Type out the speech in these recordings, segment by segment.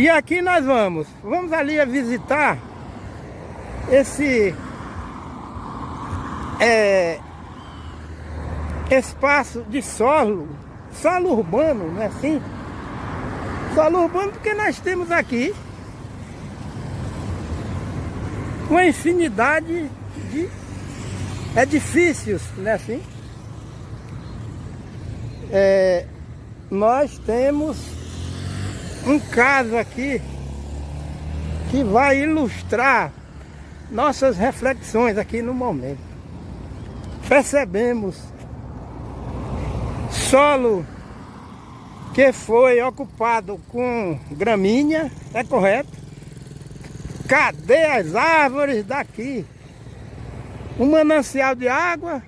E aqui nós vamos ali a visitar esse espaço de solo urbano, não é assim? Solo urbano, porque nós temos aqui uma infinidade de edifícios, não é assim? Nós temos um caso aqui que vai ilustrar nossas reflexões aqui no momento. Percebemos solo que foi ocupado com gramínea, é correto? Cadê as árvores daqui? Um manancial de água.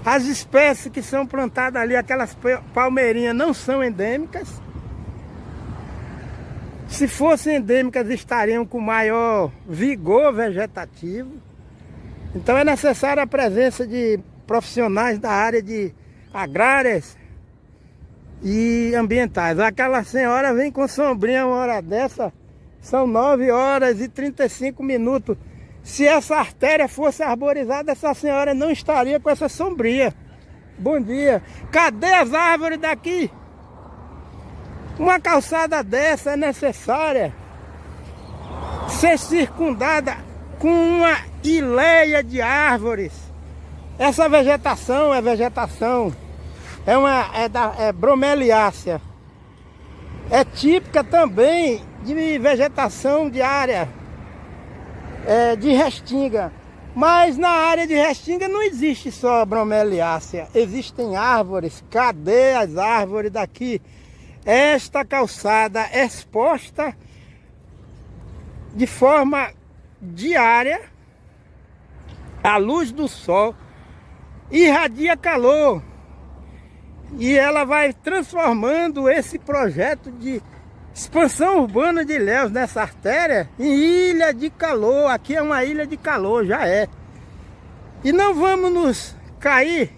As espécies que são plantadas ali, aquelas palmeirinhas, não são endêmicas. Se fossem endêmicas, estariam com maior vigor vegetativo. Então é necessária a presença de profissionais da área de agrárias e ambientais. Aquela senhora vem com sombrinha uma hora dessa, são 9h35. Se essa artéria fosse arborizada, essa senhora não estaria com essa sombria. Bom dia. Cadê as árvores daqui? Uma calçada dessa é necessária ser circundada com uma hileia de árvores. Essa vegetação é bromeliácea. É típica também de vegetação de área de restinga. Mas na área de restinga não existe só bromeliácea, existem árvores. Cadê as árvores daqui? Esta calçada exposta de forma diária, a luz do sol irradia calor e ela vai transformando esse projeto de expansão urbana de Ilhéus nessa artéria em ilha de calor. Aqui é uma ilha de calor, já é. E não vamos nos cair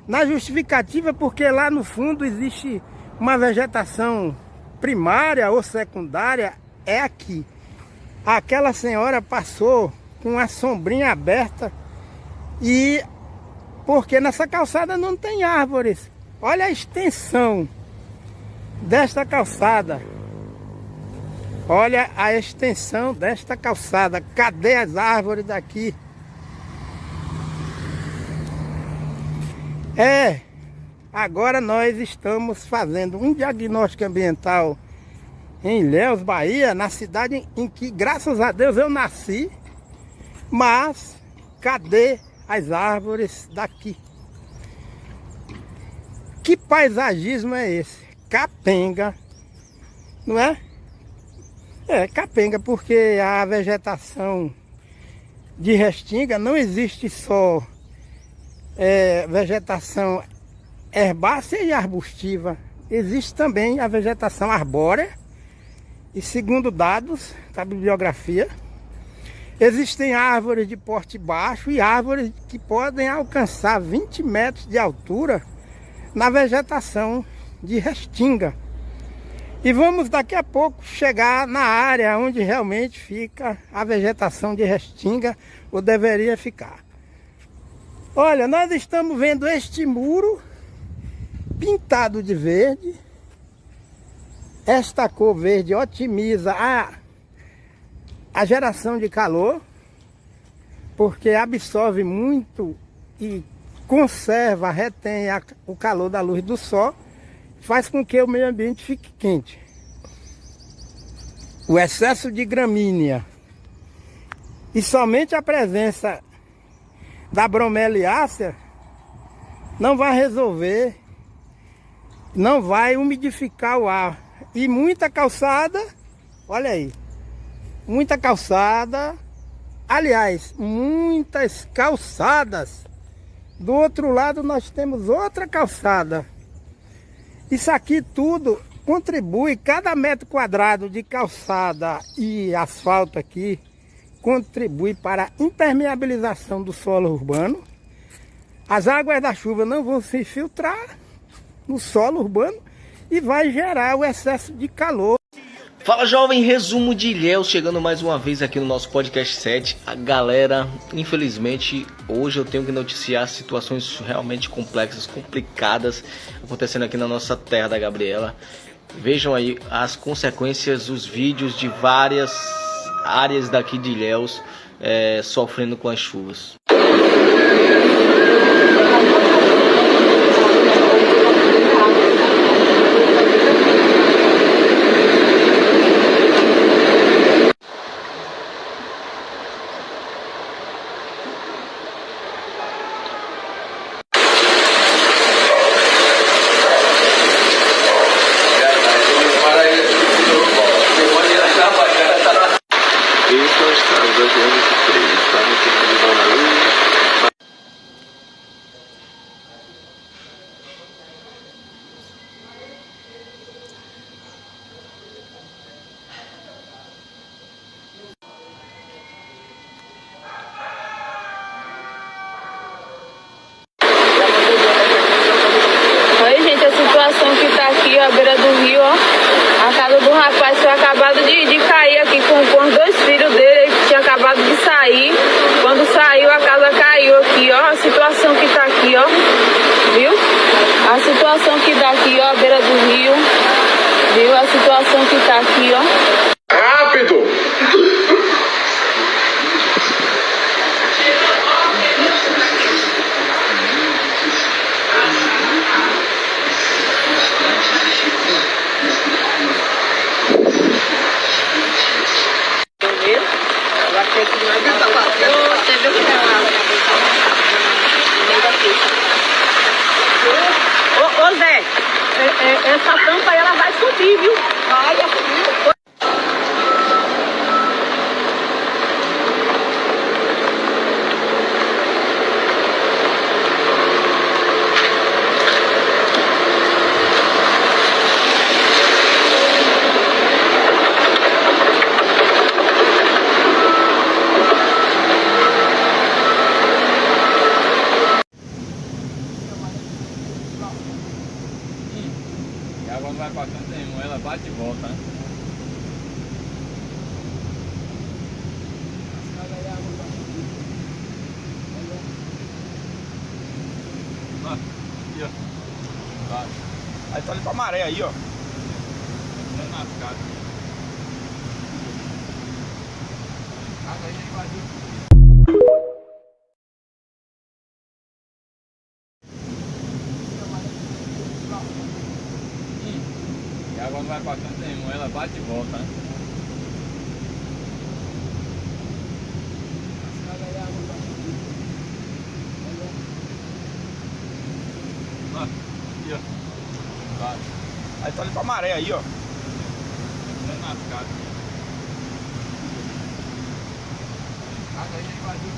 na justificativa porque lá no fundo existe uma vegetação primária ou secundária. É aqui. Aquela senhora passou com a sombrinha aberta e porque nessa calçada não tem árvores. Olha a extensão desta calçada. Olha a extensão desta calçada. Cadê as árvores daqui? Agora nós estamos fazendo um diagnóstico ambiental em Ilhéus, Bahia, na cidade em que, graças a Deus, eu nasci. Mas cadê as árvores daqui? Que paisagismo é esse? Capenga, não é? Capenga, porque a vegetação de restinga não existe só vegetação herbácea e arbustiva. Existe também a vegetação arbórea. E segundo dados da bibliografia, existem árvores de porte baixo e árvores que podem alcançar 20 metros de altura na vegetação de restinga. E vamos daqui a pouco chegar na área onde realmente fica a vegetação de restinga, ou deveria ficar. Olha, nós estamos vendo este muro pintado de verde. Esta cor verde otimiza a geração de calor, porque absorve muito e conserva, retém o calor da luz do sol, faz com que o meio ambiente fique quente. O excesso de gramínea e somente a presença da bromeliácea não vai resolver, não vai umidificar o ar. E muita calçada, olha aí, muita calçada, aliás, muitas calçadas. Do outro lado nós temos outra calçada. Isso aqui tudo contribui, cada metro quadrado de calçada e asfalto aqui contribui para a impermeabilização do solo urbano. As águas da chuva não vão se filtrar no solo urbano e vai gerar o excesso de calor. Fala jovem, resumo de Ilhéus, chegando mais uma vez aqui no nosso podcast 7. A galera, infelizmente, hoje eu tenho que noticiar situações realmente complexas, complicadas, acontecendo aqui na nossa terra da Gabriela. Vejam aí as consequências, os vídeos de várias áreas daqui de Ilhéus sofrendo com as chuvas. A situação que tá aqui, ó, à beira do rio, ó. A casa do rapaz foi acabado de cair aqui com os dois filhos dele, ele tinha acabado de sair. Quando saiu, a casa caiu aqui, ó. A situação que tá aqui, ó. Viu? A situação que tá aqui, ó, à beira do rio. Viu? A situação que tá aqui, ó. Rápido! Ô Zé, essa tampa aí ela vai subir, viu? Vai subir. E a água não vai pra canto nenhum, ela bate e volta, né? Aqui, ó. Vai. Aí tá ali pra maré aí, ó. Entrando nas casas. Casa aí já invadiu. E a água não vai pra canto nenhum, ela bate e volta, né? Aqui, ó. Vai. Aí tá ali pra maré aí, ó. Entrando nas casas. Casa aí já invadiu.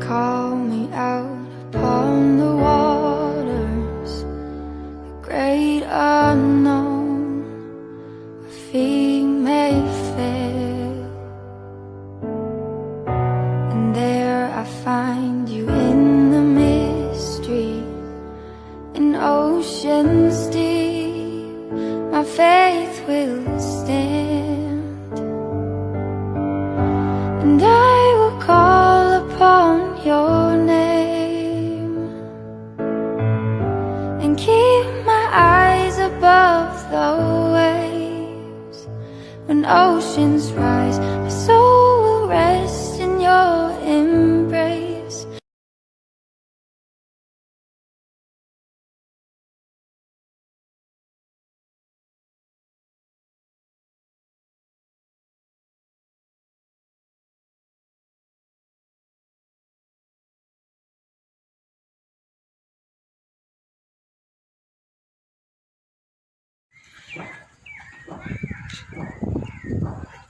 Call me out upon the waters, the great unknown, where feet may fail, and there I find you in the mystery, in oceans deep, my faith will stand, and I will call upon your name and keep my eyes above the waves. When oceans rise, my soul will rest in your embrace.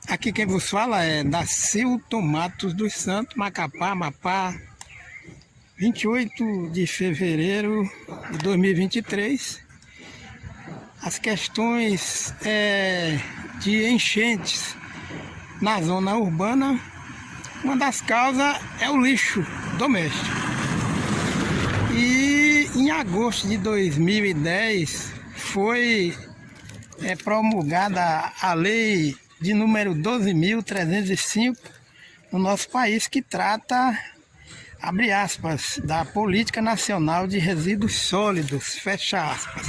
Aqui quem vos fala é Dacilton Matos dos Santos, Macapá, Amapá, 28 de fevereiro de 2023. As questões de enchentes na zona urbana, uma das causas é o lixo doméstico. E em agosto de 2010 foi promulgada a lei de número 12.305 no nosso país, que trata, abre aspas, da Política Nacional de Resíduos Sólidos, fecha aspas.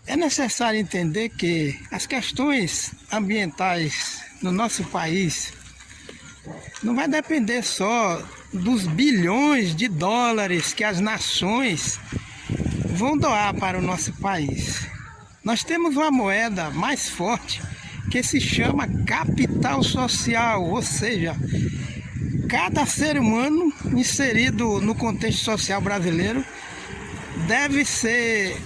É necessário entender que as questões ambientais no nosso país não vai depender só dos bilhões de dólares que as nações vão doar para o nosso país. Nós temos uma moeda mais forte que se chama capital social, ou seja, cada ser humano inserido no contexto social brasileiro deve ser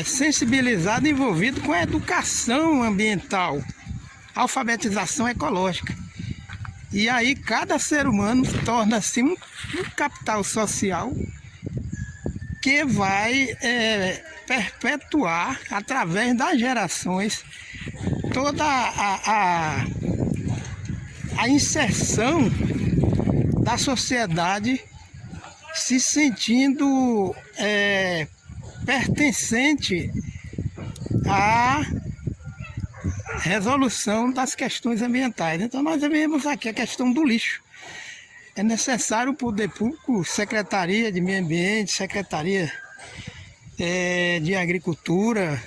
sensibilizado e envolvido com a educação ambiental, alfabetização ecológica. E aí cada ser humano torna-se um capital social que vai perpetuar através das gerações toda a inserção da sociedade se sentindo pertencente à resolução das questões ambientais. Então nós vemos aqui a questão do lixo. É necessário o poder público, Secretaria de Meio Ambiente, Secretaria de Agricultura,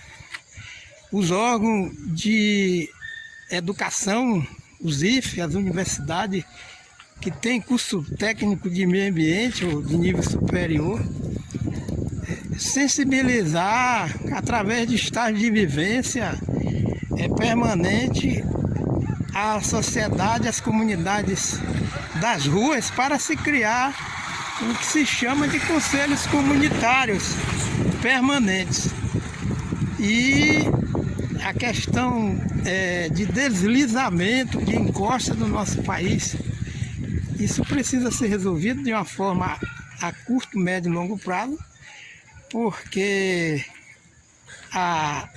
os órgãos de educação, os IFE, as universidades que têm curso técnico de meio ambiente ou de nível superior, sensibilizar através de estágios de vivência permanente a sociedade, as comunidades das ruas, para se criar o que se chama de conselhos comunitários permanentes. E a questão de deslizamento, de encosta do nosso país, isso precisa ser resolvido de uma forma a curto, médio e longo prazo, porque a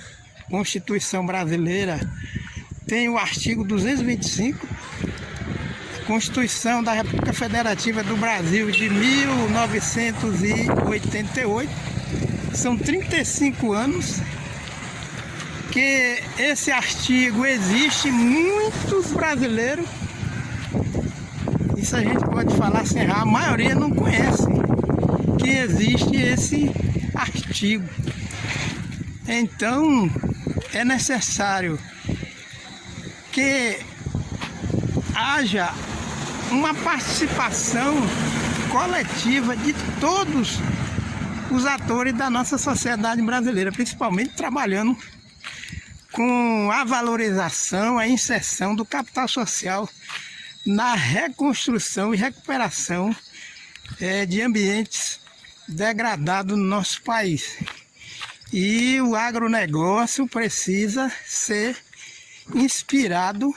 Constituição brasileira tem o artigo 225, Constituição da República Federativa do Brasil de 1988. São 35 anos que esse artigo existe. Muitos brasileiros, isso a gente pode falar sem errar, a maioria não conhece que existe esse artigo. Então é necessário que haja uma participação coletiva de todos os atores da nossa sociedade brasileira, principalmente trabalhando com a valorização, a inserção do capital social na reconstrução e recuperação de ambientes degradados no nosso país. E o agronegócio precisa ser inspirado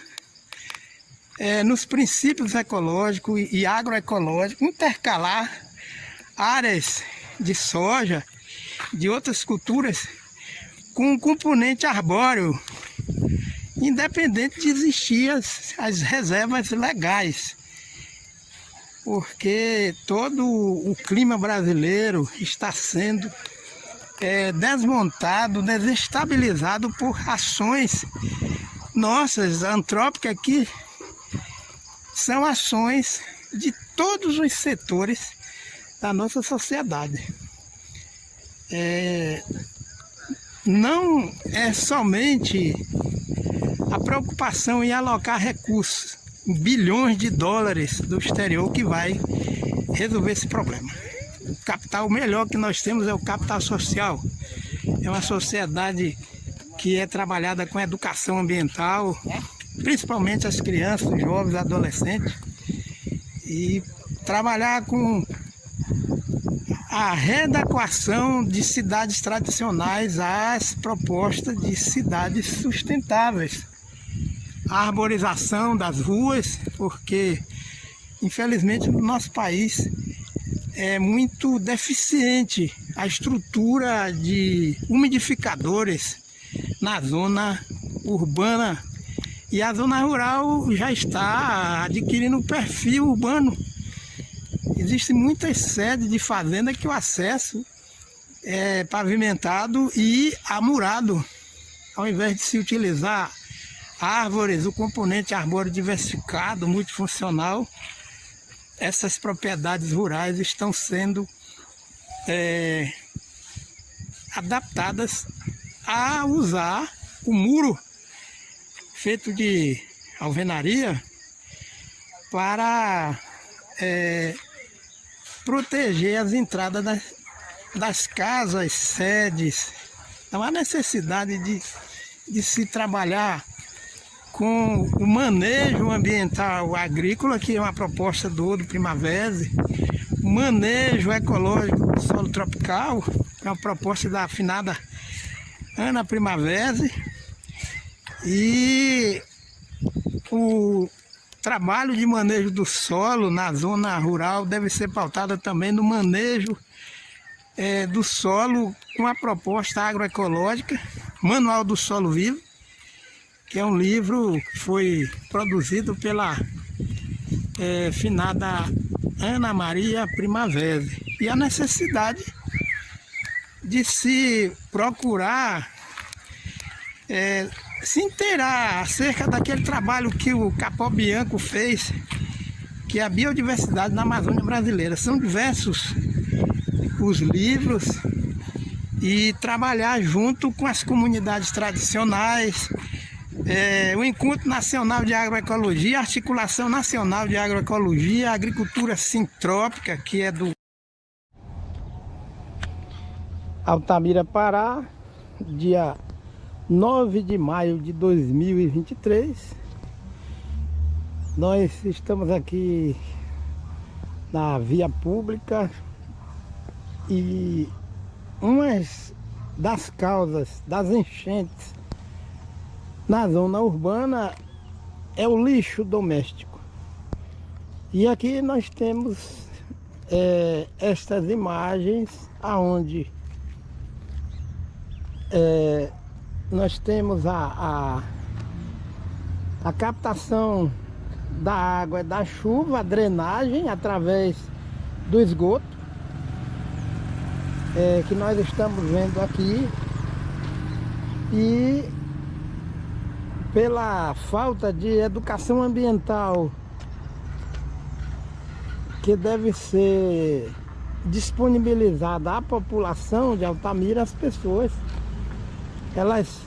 nos princípios ecológicos e agroecológicos, intercalar áreas de soja, de outras culturas, com um componente arbóreo, independente de existir as reservas legais. Porque todo o clima brasileiro está sendo desmontado, desestabilizado por ações nossas, antrópicas, que são ações de todos os setores da nossa sociedade. Não é somente a preocupação em alocar recursos, bilhões de dólares do exterior, que vai resolver esse problema. O capital melhor que nós temos é o capital social. É uma sociedade que é trabalhada com educação ambiental, principalmente as crianças, os jovens, adolescentes, e trabalhar com a readequação de cidades tradicionais às propostas de cidades sustentáveis. A arborização das ruas, porque infelizmente no nosso país é muito deficiente a estrutura de umidificadores na zona urbana, e a zona rural já está adquirindo um perfil urbano. Existem muitas sedes de fazenda que o acesso é pavimentado e amurado. Ao invés de se utilizar árvores, o componente arbóreo diversificado, multifuncional, essas propriedades rurais estão sendo adaptadas a usar o muro feito de alvenaria para proteger as entradas das casas, sedes. Então há necessidade de se trabalhar com o manejo ambiental agrícola, que é uma proposta do Primavera, o manejo ecológico do solo tropical, que é uma proposta da afinada Ana Primavera, e o trabalho de manejo do solo na zona rural deve ser pautado também no manejo do solo com a proposta agroecológica, Manual do Solo Vivo, que é um livro que foi produzido pela finada Ana Maria Primavera. E a necessidade de se procurar se inteirar acerca daquele trabalho que o Capó Bianco fez, que é a biodiversidade na Amazônia brasileira. São diversos os livros, e trabalhar junto com as comunidades tradicionais, o Encontro Nacional de Agroecologia, a Articulação Nacional de Agroecologia, a Agricultura Sintrópica, que é do Altamira, Pará, dia 9 de maio de 2023. Nós estamos aqui na via pública e uma das causas das enchentes na zona urbana é o lixo doméstico. E aqui nós temos estas imagens aonde nós temos a captação da água da chuva, a drenagem através do esgoto, que nós estamos vendo aqui, e pela falta de educação ambiental que deve ser disponibilizada à população de Altamira, as pessoas elas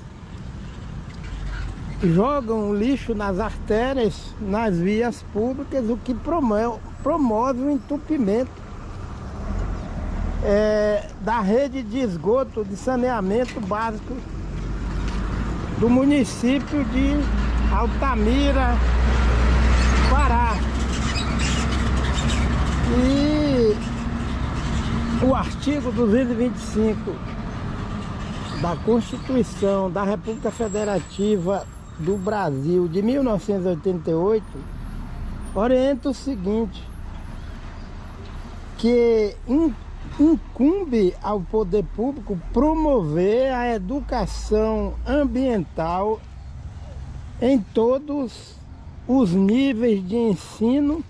jogam lixo nas artérias, nas vias públicas, o que promove o entupimento da rede de esgoto, de saneamento básico do município de Altamira, Pará. E o artigo 225 da Constituição da República Federativa do Brasil de 1988 orienta o seguinte, que incumbe ao poder público promover a educação ambiental em todos os níveis de ensino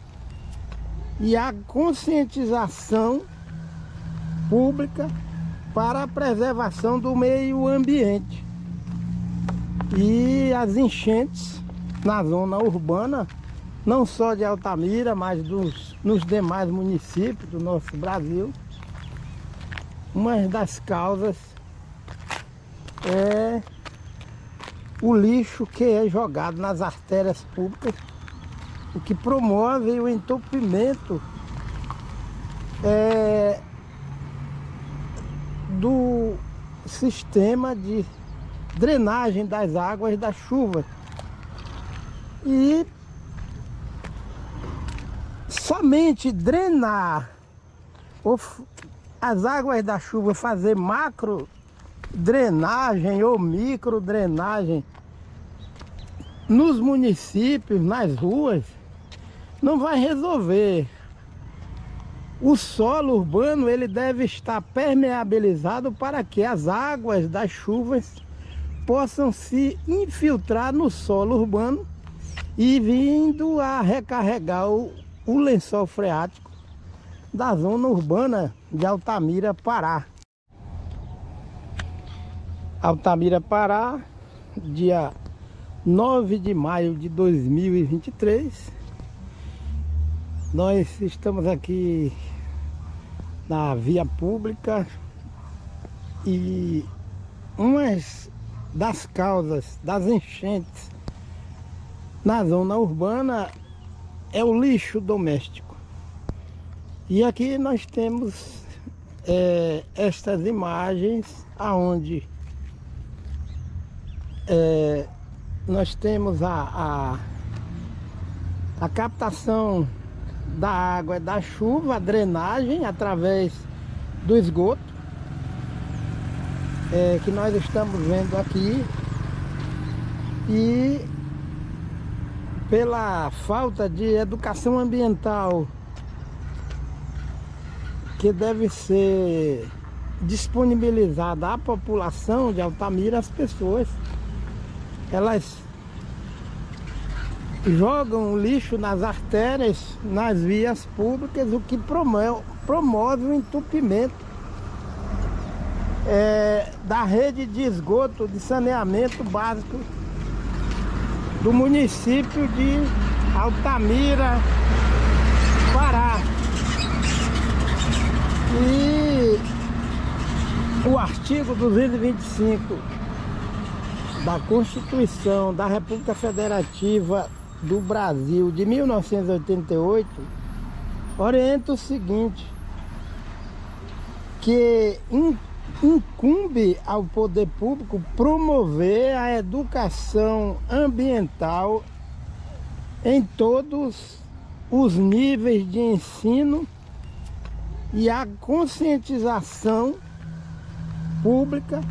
e a conscientização pública para a preservação do meio ambiente. E as enchentes na zona urbana, não só de Altamira, mas nos demais municípios do nosso Brasil, uma das causas é o lixo que é jogado nas artérias públicas, o que promove o entupimento do sistema de drenagem das águas da chuva. E somente drenar as águas da chuva fazer macro drenagem ou micro drenagem nos municípios, nas ruas, não vai resolver. O solo urbano ele deve estar permeabilizado para que as águas das chuvas possam se infiltrar no solo urbano e vindo a recarregar o lençol freático da zona urbana de Altamira, Pará. Altamira, Pará, dia 9 de maio de 2023. Nós estamos aqui na via pública e uma das causas das enchentes na zona urbana é o lixo doméstico. E aqui nós temos estas imagens aonde nós temos a captação da água da chuva, a drenagem através do esgoto, que nós estamos vendo aqui, e pela falta de educação ambiental que deve ser disponibilizada à população de Altamira, as pessoas elas jogam lixo nas artérias, nas vias públicas, o que promove o entupimento da rede de esgoto de saneamento básico do município de Altamira, Pará. E o artigo 225 da Constituição da República Federativa do Brasil de 1988 orienta o seguinte, que incumbe ao poder público promover a educação ambiental em todos os níveis de ensino e a conscientização pública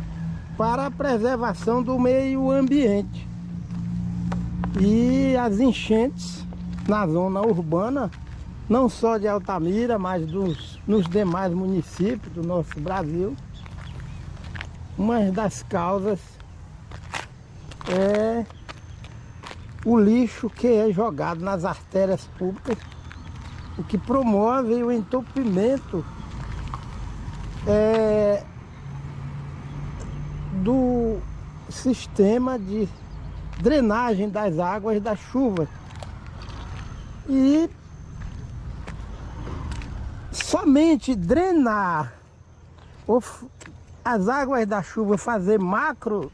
para a preservação do meio ambiente. E as enchentes na zona urbana, não só de Altamira, mas nos demais municípios do nosso Brasil, uma das causas é o lixo que é jogado nas artérias públicas, o que promove o entupimento do sistema de drenagem das águas da chuva. E somente drenar as águas da chuva, fazer macro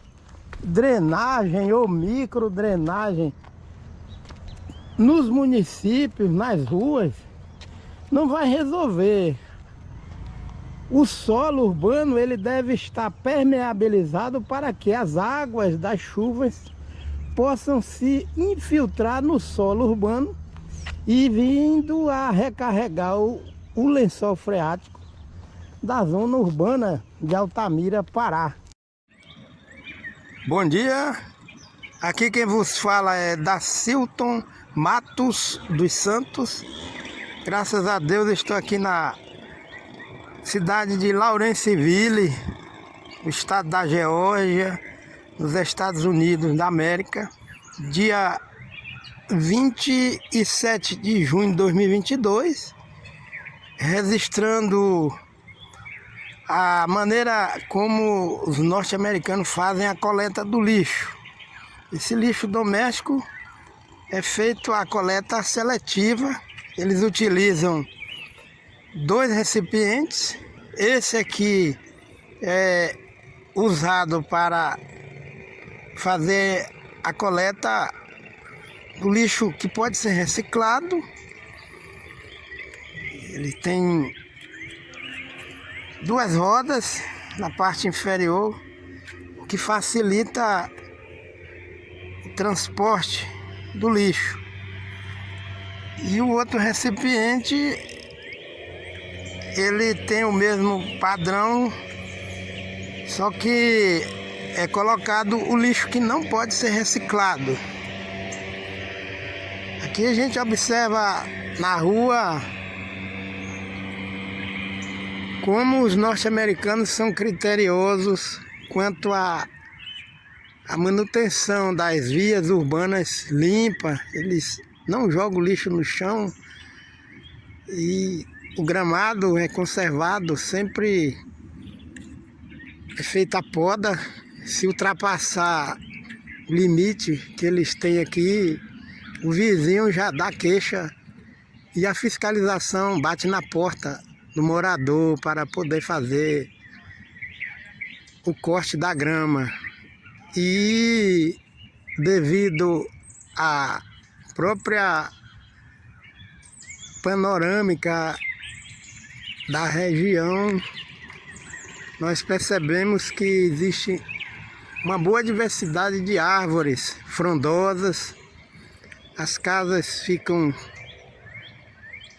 drenagem ou micro drenagem nos municípios, nas ruas, não vai resolver. O solo urbano ele deve estar permeabilizado para que as águas das chuvas possam se infiltrar no solo urbano e vindo a recarregar o lençol freático da zona urbana de Altamira, Pará. Bom dia, aqui quem vos fala é Dacilton Matos dos Santos. Graças a Deus estou aqui na cidade de Lawrenceville, no estado da Geórgia, nos Estados Unidos da América, dia 27 de junho de 2022, registrando a maneira como os norte-americanos fazem a coleta do lixo. Esse lixo doméstico é feito a coleta seletiva. Eles utilizam 2 recipientes. Esse aqui é usado para fazer a coleta do lixo que pode ser reciclado. Ele tem 2 rodas na parte inferior, o que facilita o transporte do lixo. E o outro recipiente ele tem o mesmo padrão, só que é colocado o lixo que não pode ser reciclado. Aqui a gente observa na rua como os norte-americanos são criteriosos quanto à manutenção das vias urbanas limpas. Eles não jogam lixo no chão e o gramado é conservado, sempre é feita a poda. Se ultrapassar o limite que eles têm aqui, o vizinho já dá queixa e a fiscalização bate na porta do morador para poder fazer o corte da grama. E devido à própria panorâmica da região, nós percebemos que existe uma boa diversidade de árvores frondosas. As casas ficam,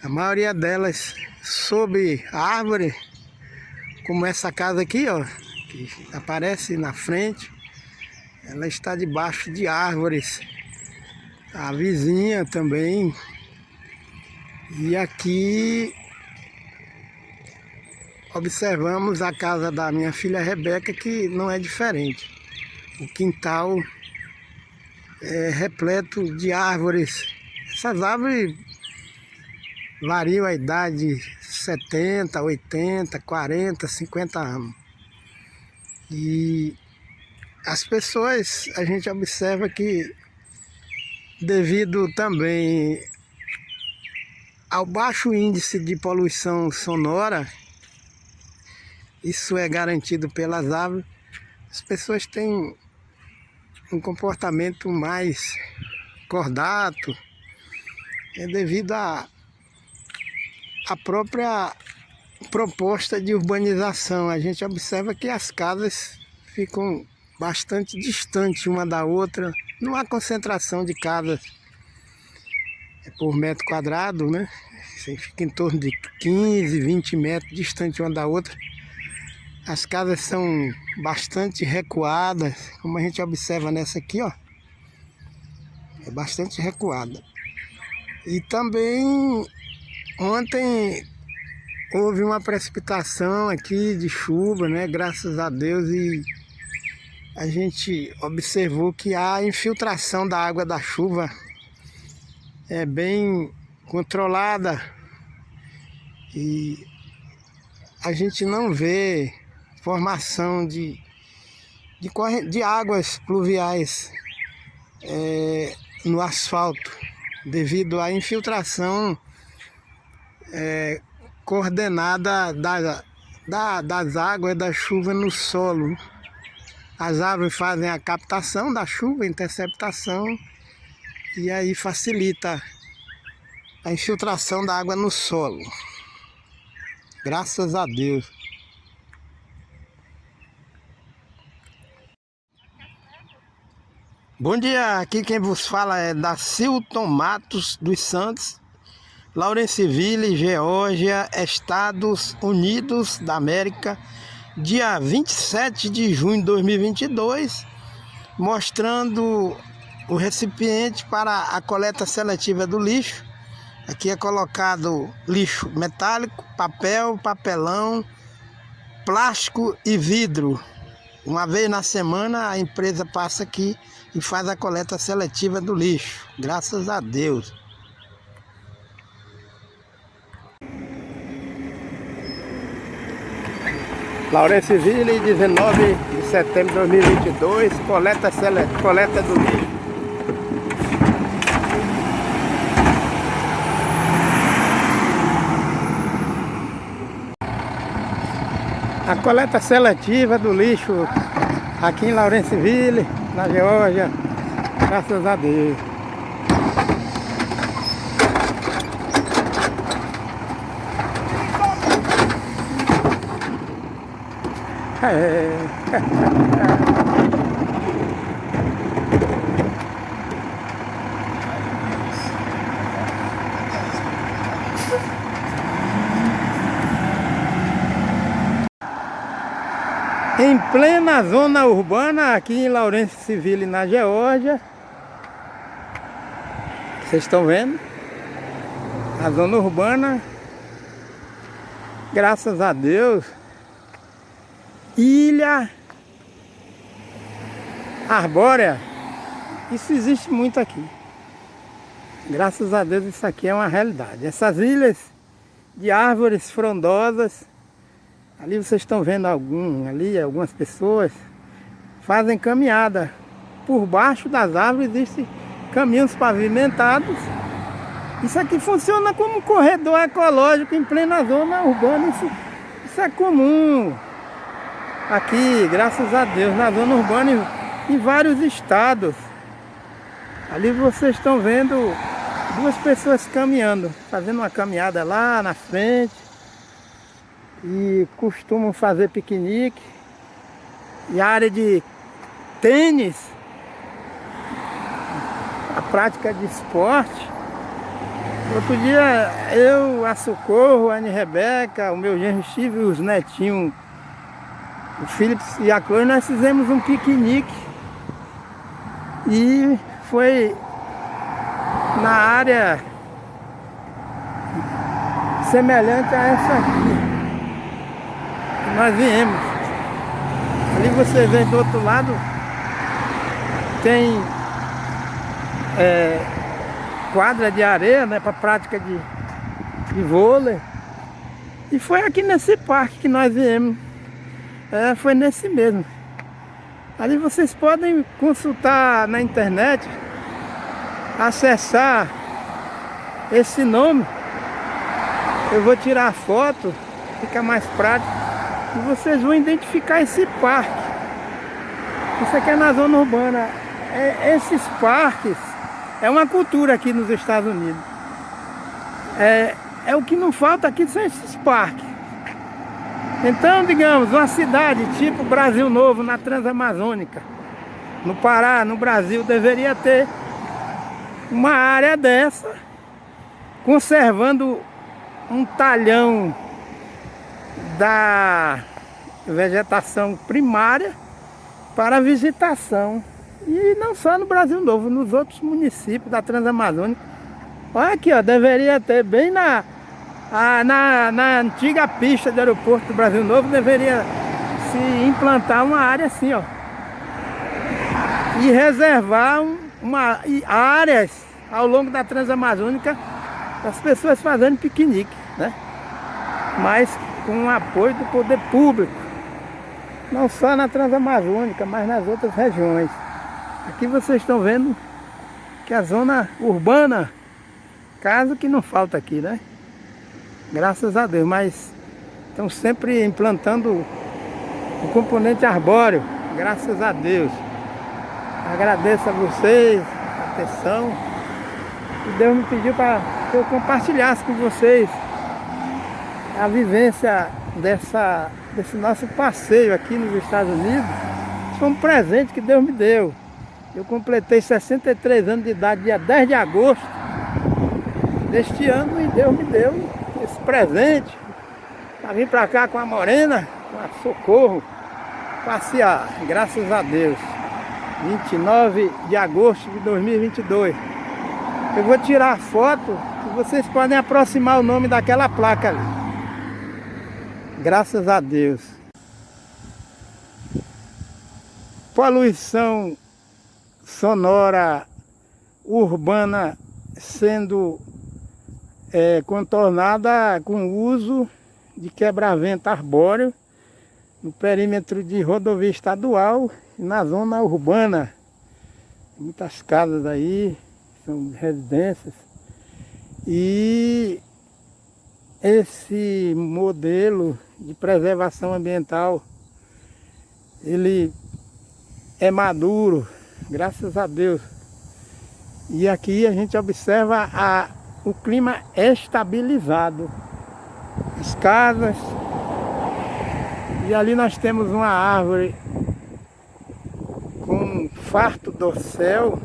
a maioria delas, sob a árvore, como essa casa aqui, ó, que aparece na frente. Ela está debaixo de árvores. A vizinha também. E aqui observamos a casa da minha filha Rebeca, que não é diferente. O quintal é repleto de árvores. Essas árvores variam a idade de 70, 80, 40, 50 anos. E as pessoas, a gente observa que, devido também ao baixo índice de poluição sonora, isso é garantido pelas árvores, as pessoas têm um comportamento mais cordato, devido à própria proposta de urbanização. A gente observa que as casas ficam bastante distantes uma da outra, não há concentração de casas por metro quadrado, né? Você fica em torno de 15, 20 metros distante uma da outra. As casas são bastante recuadas, como a gente observa nessa aqui, ó. É bastante recuada. E também ontem houve uma precipitação aqui de chuva, né? Graças a Deus, e a gente observou que a infiltração da água da chuva é bem controlada e a gente não vê formação de águas pluviais no asfalto, devido à infiltração coordenada das águas da chuva no solo. As árvores fazem a captação da chuva, a interceptação, e aí facilita a infiltração da água no solo. Graças a Deus. Bom dia, aqui quem vos fala é Dacilton Matos dos Santos, Lawrenceville, Geórgia, Estados Unidos da América, dia 27 de junho de 2022, mostrando o recipiente para a coleta seletiva do lixo. Aqui é colocado lixo metálico, papel, papelão, plástico e vidro. Uma vez na semana a empresa passa aqui e faz a coleta seletiva do lixo. Graças a Deus. Lawrenceville, 19 de setembro de 2022, coleta do lixo. A coleta seletiva do lixo aqui em Lawrenceville, na Geórgia, graças a Deus. Em plena zona urbana, aqui em Lawrence Civil, na Geórgia. Vocês estão vendo? A zona urbana, graças a Deus, ilha arbórea, isso existe muito aqui. Graças a Deus isso aqui é uma realidade. Essas ilhas de árvores frondosas, ali vocês estão vendo algumas pessoas fazem caminhada. Por baixo das árvores existem caminhos pavimentados. Isso aqui funciona como um corredor ecológico em plena zona urbana. Isso é comum aqui, graças a Deus, na zona urbana em vários estados. Ali vocês estão vendo duas pessoas caminhando, fazendo uma caminhada lá na frente. E costumam fazer piquenique. E a área de tênis, a prática de esporte. Outro dia eu, a Socorro, a Anne Rebeca, o meu genro Steve e os netinhos, o Philips e a Chloe, nós fizemos um piquenique. E foi na área semelhante a essa aqui que nós viemos. Ali você vê do outro lado tem quadra de areia, né, para prática de vôlei. E foi aqui nesse parque que nós viemos. Foi nesse mesmo. Ali vocês podem consultar na internet, acessar esse nome. Eu vou tirar a foto, fica mais prático. E vocês vão identificar esse parque. Isso aqui é na zona urbana. Esses parques é uma cultura aqui nos Estados Unidos. O que não falta aqui são esses parques. Então, digamos, uma cidade tipo Brasil Novo, na Transamazônica, no Pará, no Brasil, deveria ter uma área dessa, conservando um talhão da vegetação primária para visitação. E não só no Brasil Novo, nos outros municípios da Transamazônica. Olha aqui, ó, deveria ter bem na antiga pista do aeroporto do Brasil Novo, deveria se implantar uma área assim, ó. E reservar áreas ao longo da Transamazônica para as pessoas fazendo piquenique, né? Mas com o apoio do poder público. Não só na Transamazônica, mas nas outras regiões. Aqui vocês estão vendo que a zona urbana, caso que não falta aqui, né? Graças a Deus, mas estão sempre implantando o componente arbóreo, graças a Deus. Agradeço a vocês a atenção. E Deus me pediu para que eu compartilhasse com vocês a vivência desse nosso passeio aqui nos Estados Unidos. Foi um presente que Deus me deu. Eu completei 63 anos de idade, dia 10 de agosto deste ano, e Deus me deu esse presente para vir para cá com a Morena, com a Socorro, passear, graças a Deus. 29 de agosto de 2022. Eu vou tirar a foto e vocês podem aproximar o nome daquela placa ali. Graças a Deus. Poluição sonora urbana sendo contornada com o uso de quebra-vento arbóreo no perímetro de rodovia estadual e na zona urbana. Muitas casas aí, são residências. E esse modelo de preservação ambiental, ele é maduro, graças a Deus. E aqui a gente observa o clima estabilizado. As casas. E ali nós temos uma árvore com farto dossel,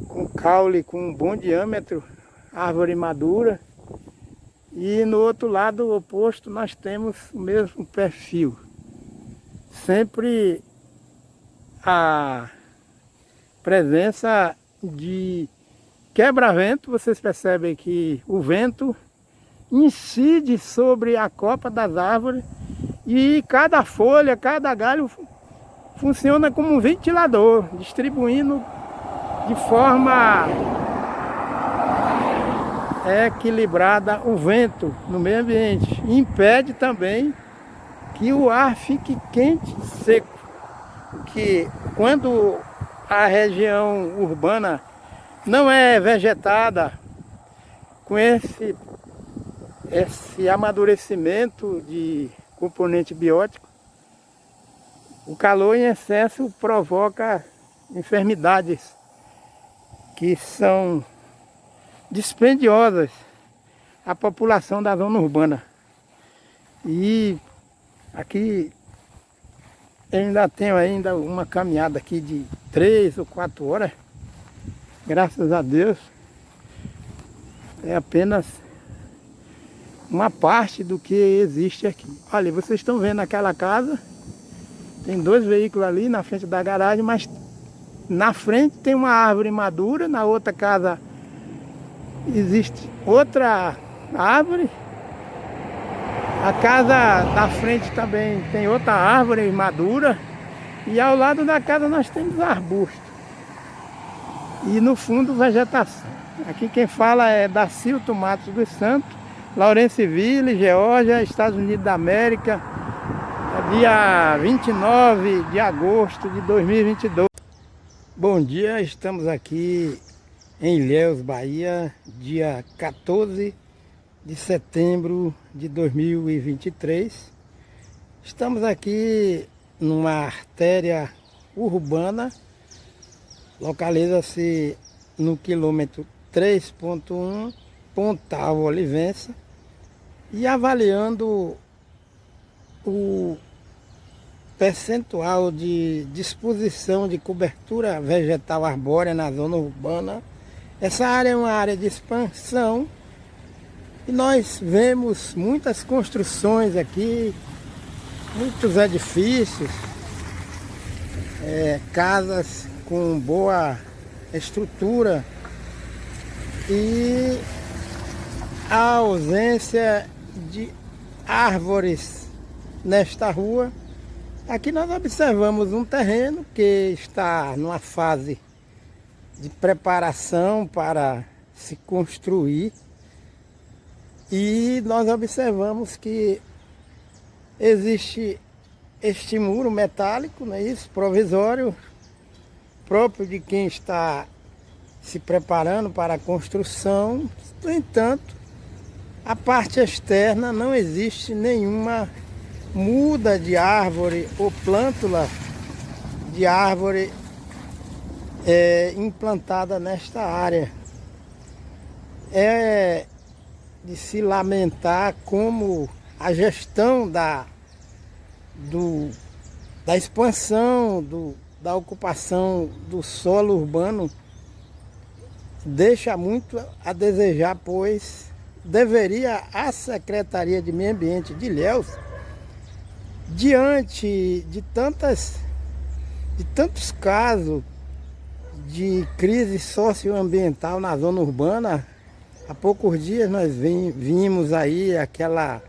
com caule com um bom diâmetro, árvore madura. E no outro lado oposto nós temos o mesmo perfil. sempre a presença de quebra-vento. Vocês percebem que o vento incide sobre a copa das árvores e cada folha, cada galho funciona como um ventilador, distribuindo de forma equilibrada o vento no meio ambiente. E impede também que o ar fique quente e seco, porque quando a região urbana não é vegetada com esse amadurecimento de componente biótico, o calor em excesso provoca enfermidades que são dispendiosas à população da zona urbana. E aqui ainda tenho uma caminhada aqui de 3 ou 4 horas. Graças a Deus é apenas uma parte do que existe aqui. Olha, vocês estão vendo aquela casa, tem 2 veículos ali na frente da garagem, mas na frente tem uma árvore madura, na outra casa existe outra árvore. A casa da frente também tem outra árvore madura. E ao lado da casa nós temos arbustos. E no fundo vegetação. Aqui quem fala é Dacilto Matos dos Santos, Lawrenceville, Geórgia, Estados Unidos da América. Dia 29 de agosto de 2022. Bom dia, estamos aqui em Ilhéus, Bahia, dia 14 de setembro de 2023. Estamos aqui numa artéria urbana, localiza-se no quilômetro 3.1, Pontal Olivença, e avaliando o percentual de disposição de cobertura vegetal arbórea na zona urbana. Essa área é uma área de expansão e nós vemos muitas construções aqui, muitos edifícios, casas com boa estrutura, e a ausência de árvores nesta rua. Aqui nós observamos um terreno que está numa fase de preparação para se construir, e nós observamos que existe este muro metálico, não é isso? Provisório, próprio de quem está se preparando para a construção. No entanto, a parte externa não existe nenhuma muda de árvore ou plântula de árvore implantada nesta área. É de se lamentar como a gestão da expansão, da ocupação do solo urbano deixa muito a desejar, pois deveria a Secretaria de Meio Ambiente de Ilhéus, diante de tantos casos de crise socioambiental na zona urbana. Há poucos dias nós vimos aí aquela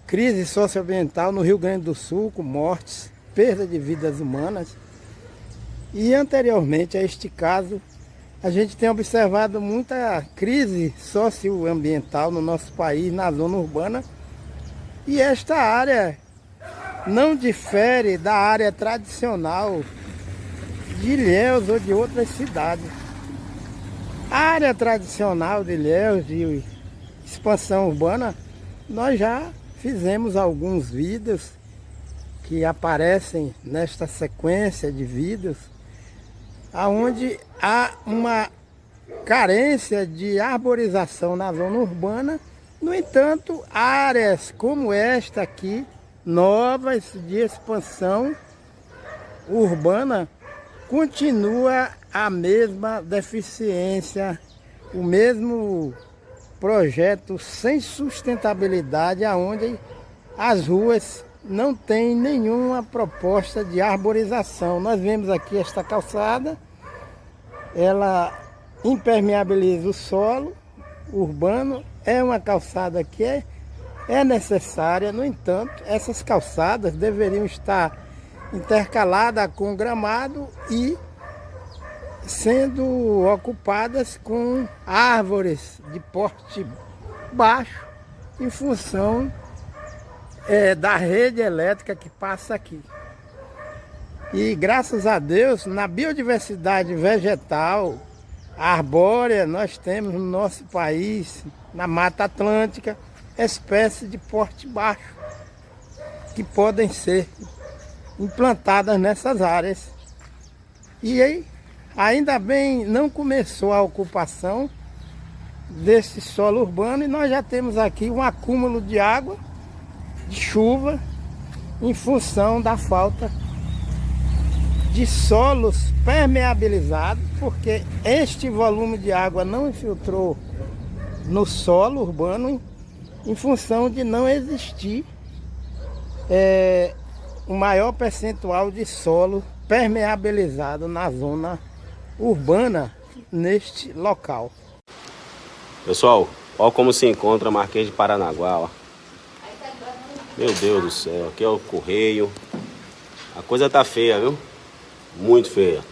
crise socioambiental no Rio Grande do Sul, com mortes, perda de vidas humanas. E anteriormente a este caso, a gente tem observado muita crise socioambiental no nosso país, na zona urbana. E esta área não difere da área tradicional de Ilhéus ou de outras cidades. A área tradicional de Ilhéus, de expansão urbana, nós já fizemos alguns vídeos que aparecem nesta sequência de vídeos, aonde há uma carência de arborização na zona urbana. No entanto, áreas como esta aqui, novas de expansão urbana, continua a mesma deficiência, o mesmo projeto sem sustentabilidade, aonde as ruas não tem nenhuma proposta de arborização. Nós vemos aqui esta calçada, ela impermeabiliza o solo urbano, é uma calçada que é necessária. No entanto, essas calçadas deveriam estar intercaladas com gramado e sendo ocupadas com árvores de porte baixo, em função da rede elétrica que passa aqui. E graças a Deus, na biodiversidade vegetal, arbórea, nós temos no nosso país, na Mata Atlântica, espécies de porte baixo que podem ser implantadas nessas áreas. E aí, ainda bem, não começou a ocupação desse solo urbano e nós já temos aqui um acúmulo de água, de chuva, em função da falta de solos permeabilizados, porque este volume de água não infiltrou no solo urbano em função de não existir um maior percentual de solo permeabilizado na zona urbana neste local. Pessoal, olha como se encontra Marquês de Paranaguá, ó. Meu Deus do céu, aqui é o correio. A coisa tá feia, viu? Muito feia.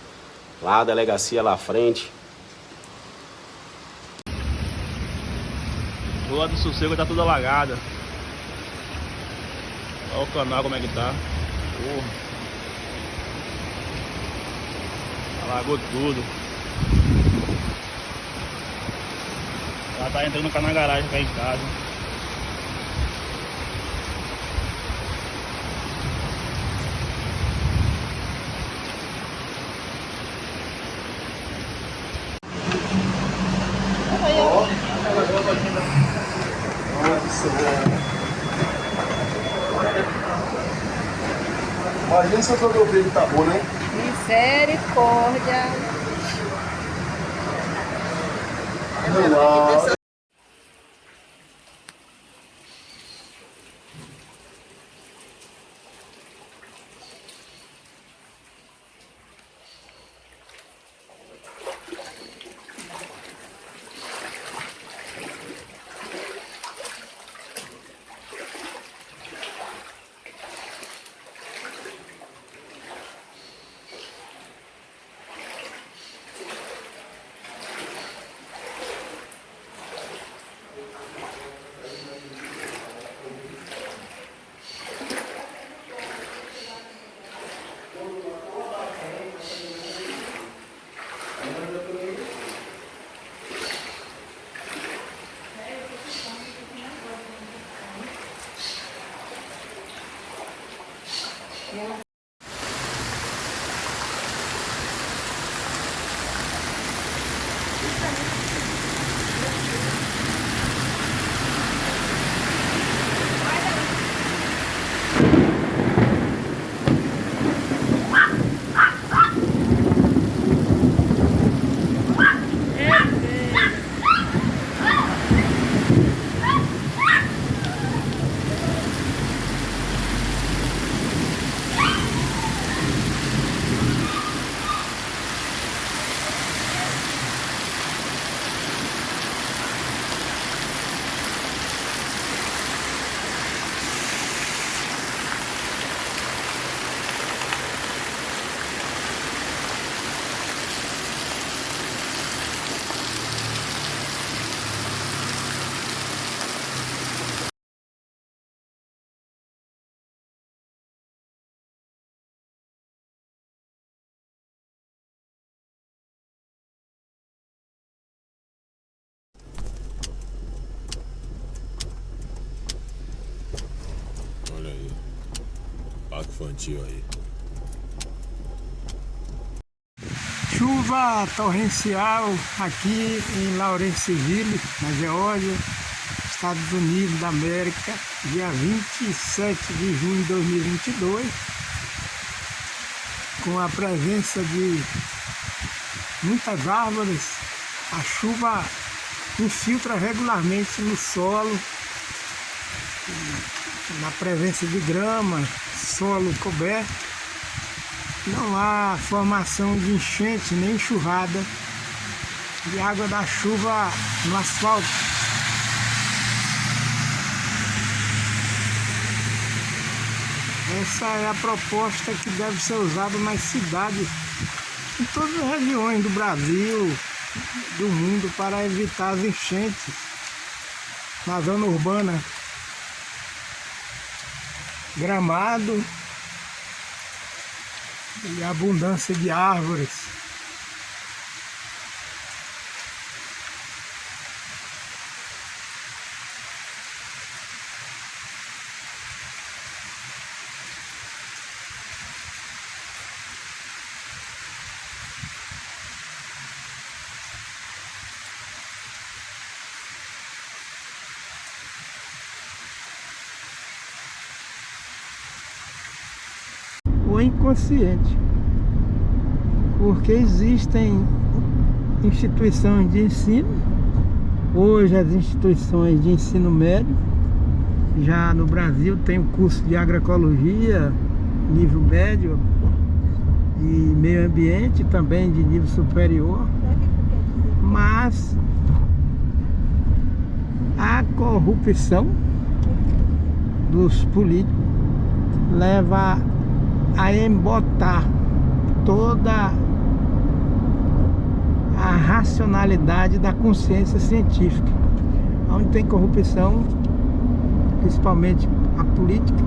Lá a delegacia lá à frente. Rua do Sossego tá toda alagada. Olha o canal como é que tá. Porra. Alagou tudo. Ela tá entrando cá na garagem, cá em casa. Imagina se eu jogar o vídeo, tá bom, né? Misericórdia. Não. Olha aí, parque infantil aí. Chuva torrencial aqui em Lawrenceville, na Geórgia, Estados Unidos da América, dia 27 de junho de 2022, com a presença de muitas árvores. A chuva infiltra regularmente no solo, na presença de grama, solo coberto, não há formação de enchente nem enxurrada de água da chuva no asfalto. Essa é a proposta que deve ser usada nas cidades, em todas as regiões do Brasil, do mundo, para evitar as enchentes na zona urbana. Gramado e abundância de árvores. Ou inconsciente, porque existem instituições de ensino, hoje as instituições de ensino médio, já no Brasil tem o curso de agroecologia, nível médio, e meio ambiente também de nível superior, mas a corrupção dos políticos leva a embotar toda a racionalidade da consciência científica. Onde tem corrupção, principalmente a política,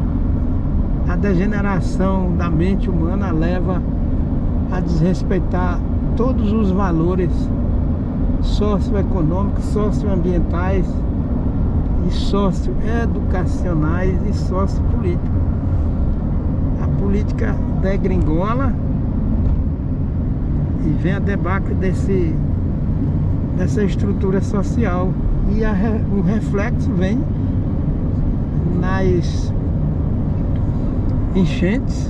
a degeneração da mente humana leva a desrespeitar todos os valores socioeconômicos, socioambientais e socioeducacionais e sociopolíticos. A política degringola e vem a debacle dessa estrutura social, e o reflexo vem nas enchentes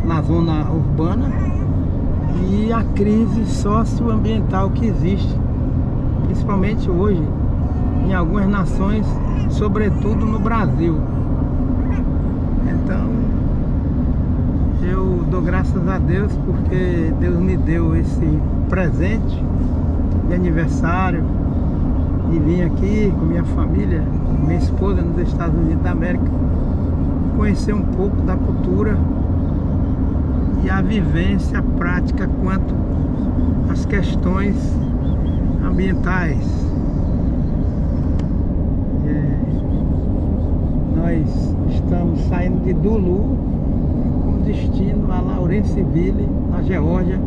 na zona urbana e a crise socioambiental que existe, principalmente hoje em algumas nações, sobretudo no Brasil. Então eu dou graças a Deus porque Deus me deu esse presente de aniversário e vim aqui com minha família, minha esposa nos Estados Unidos da América, conhecer um pouco da cultura e a vivência prática quanto às questões ambientais. Nós estamos saindo de Duluth com destino a Lawrenceville, na Geórgia,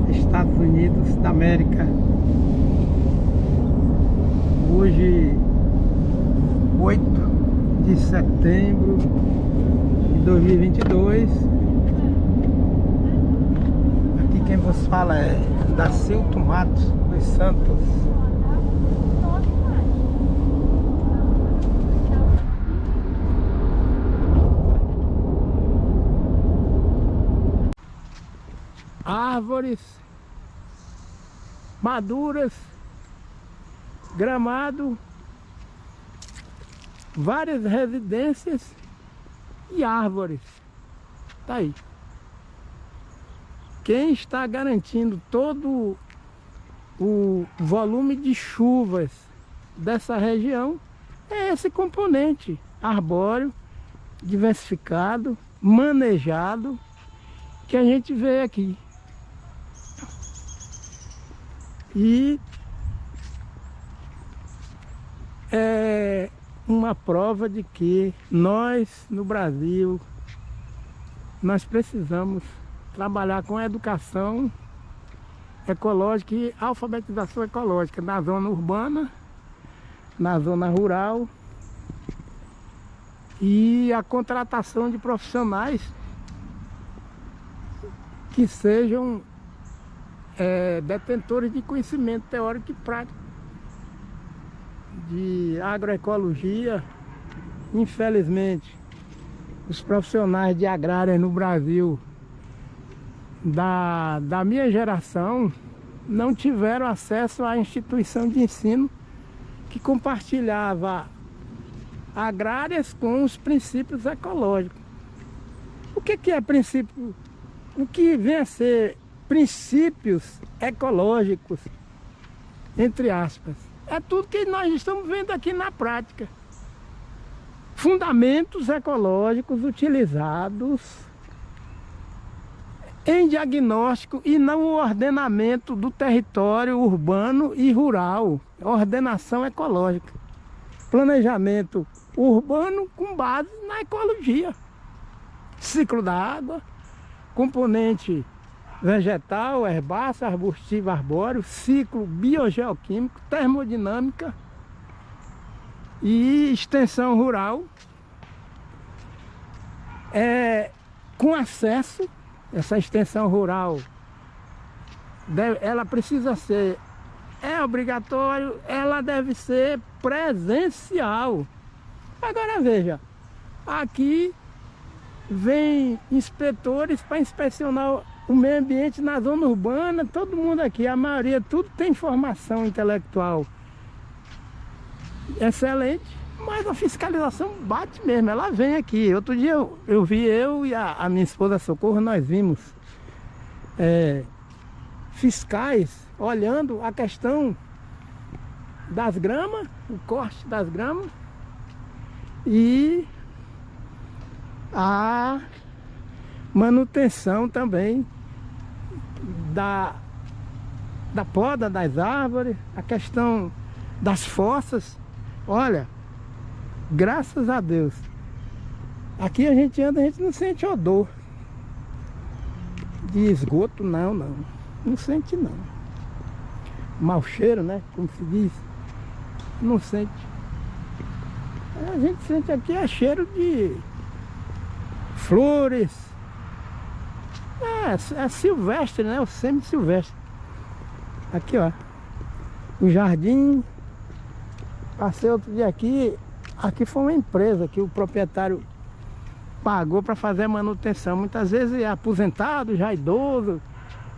Estados Unidos da América. Hoje, 8 de setembro de 2022. Aqui quem vos fala é Dacilto Matos dos Santos. Árvores maduras, gramado, várias residências e árvores. Tá aí. Quem está garantindo todo o volume de chuvas dessa região é esse componente arbóreo, diversificado, manejado, que a gente vê aqui. E é uma prova de que nós, no Brasil, nós precisamos trabalhar com a educação ecológica e alfabetização ecológica na zona urbana, na zona rural, e a contratação de profissionais que sejam detentores de conhecimento teórico e prático de agroecologia. Infelizmente, os profissionais de agrária no Brasil da minha geração não tiveram acesso à instituição de ensino que compartilhava agrárias com os princípios ecológicos. O que é princípio? O que vem a ser princípios ecológicos, entre aspas? É tudo que nós estamos vendo aqui na prática. Fundamentos ecológicos utilizados em diagnóstico e no ordenamento do território urbano e rural. Ordenação ecológica. Planejamento urbano com base na ecologia. Ciclo da água, componente vegetal, herbáceo, arbustivo, arbóreo, ciclo biogeoquímico, termodinâmica e extensão rural, com acesso. Essa extensão rural, ela precisa ser, é obrigatório, ela deve ser presencial. Agora veja, aqui vem inspetores para inspecionar o meio ambiente na zona urbana, todo mundo aqui, a maioria, tudo tem formação intelectual excelente, mas a fiscalização bate mesmo, ela vem aqui. Outro dia eu vi, eu e a minha esposa Socorro, nós vimos fiscais olhando a questão das gramas, o corte das gramas e a manutenção também da poda das árvores, a questão das fossas. Olha, graças a Deus, aqui a gente anda, a gente não sente odor de esgoto, não sente não. Mau cheiro, né, como se diz, não sente. A gente sente aqui cheiro de flores, é silvestre, né, o semi-silvestre. Aqui, ó, o jardim. Passei outro dia aqui foi uma empresa que o proprietário pagou para fazer a manutenção. Muitas vezes é aposentado, já idoso.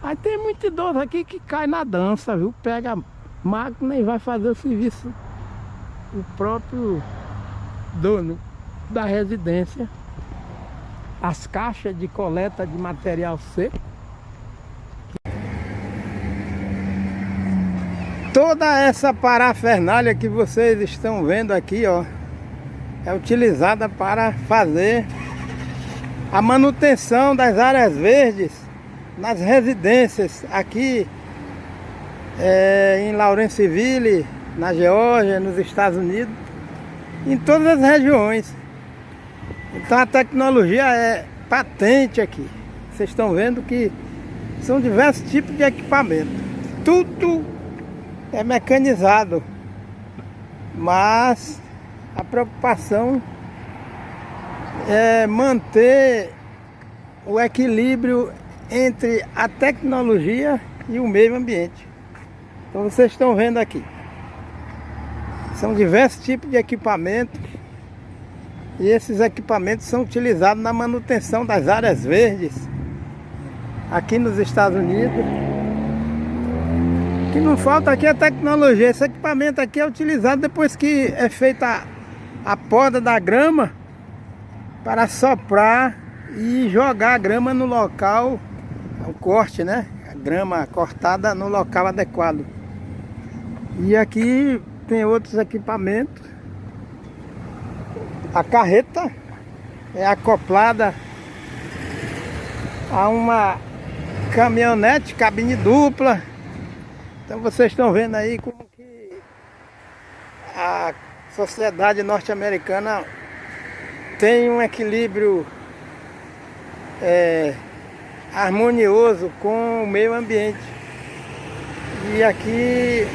Aí tem muito idoso aqui que cai na dança, viu? Pega a máquina e vai fazer o serviço. O próprio dono da residência. As caixas de coleta de material seco. Toda essa parafernália que vocês estão vendo aqui, ó, é utilizada para fazer a manutenção das áreas verdes nas residências aqui em Lawrenceville, na Geórgia, nos Estados Unidos, em todas as regiões. Então a tecnologia é patente aqui. Vocês estão vendo que são diversos tipos de equipamento. Tudo é mecanizado, mas a preocupação é manter o equilíbrio entre a tecnologia e o meio ambiente. Então vocês estão vendo aqui, são diversos tipos de equipamentos e esses equipamentos são utilizados na manutenção das áreas verdes aqui nos Estados Unidos. O que não falta aqui é tecnologia. Esse equipamento aqui é utilizado depois que é feita a poda da grama, para soprar e jogar a grama no local, o corte, né? A grama cortada no local adequado. E aqui tem outros equipamentos. A carreta é acoplada a uma caminhonete, cabine dupla. Então vocês estão vendo aí como que a sociedade norte-americana tem um equilíbrio harmonioso com o meio ambiente. E aqui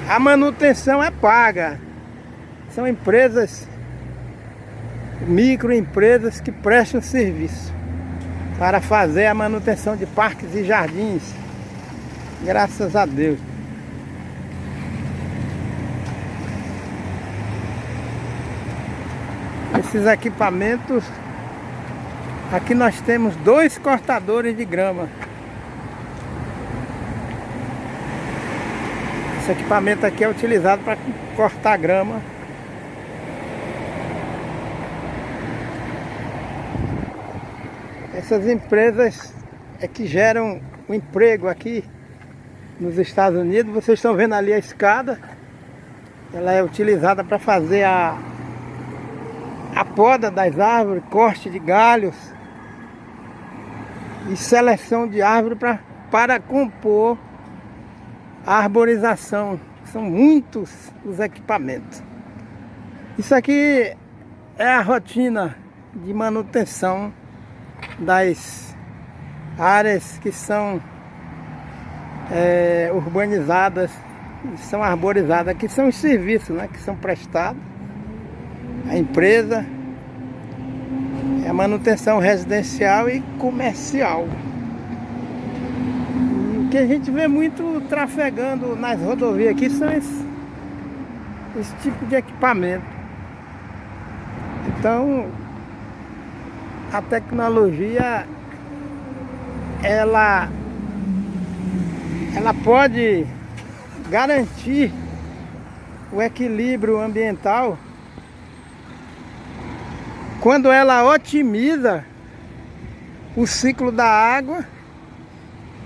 a manutenção é paga. São empresas, microempresas que prestam serviço para fazer a manutenção de parques e jardins. Graças a Deus. Esses equipamentos, aqui nós temos 2 cortadores de grama. Esse equipamento aqui é utilizado para cortar grama Essas empresas é que geram o emprego aqui nos Estados Unidos. Vocês estão vendo ali a escada. Ela é utilizada para fazer a poda das árvores, corte de galhos e seleção de árvore para compor a arborização. São muitos os equipamentos. Isso aqui é a rotina de manutenção das áreas que são urbanizadas, são arborizadas, que são os serviços, né, que são prestados. A empresa é a manutenção residencial e comercial. E o que a gente vê muito trafegando nas rodovias aqui são esse tipo de equipamento. Então, a tecnologia, ela pode garantir o equilíbrio ambiental quando ela otimiza o ciclo da água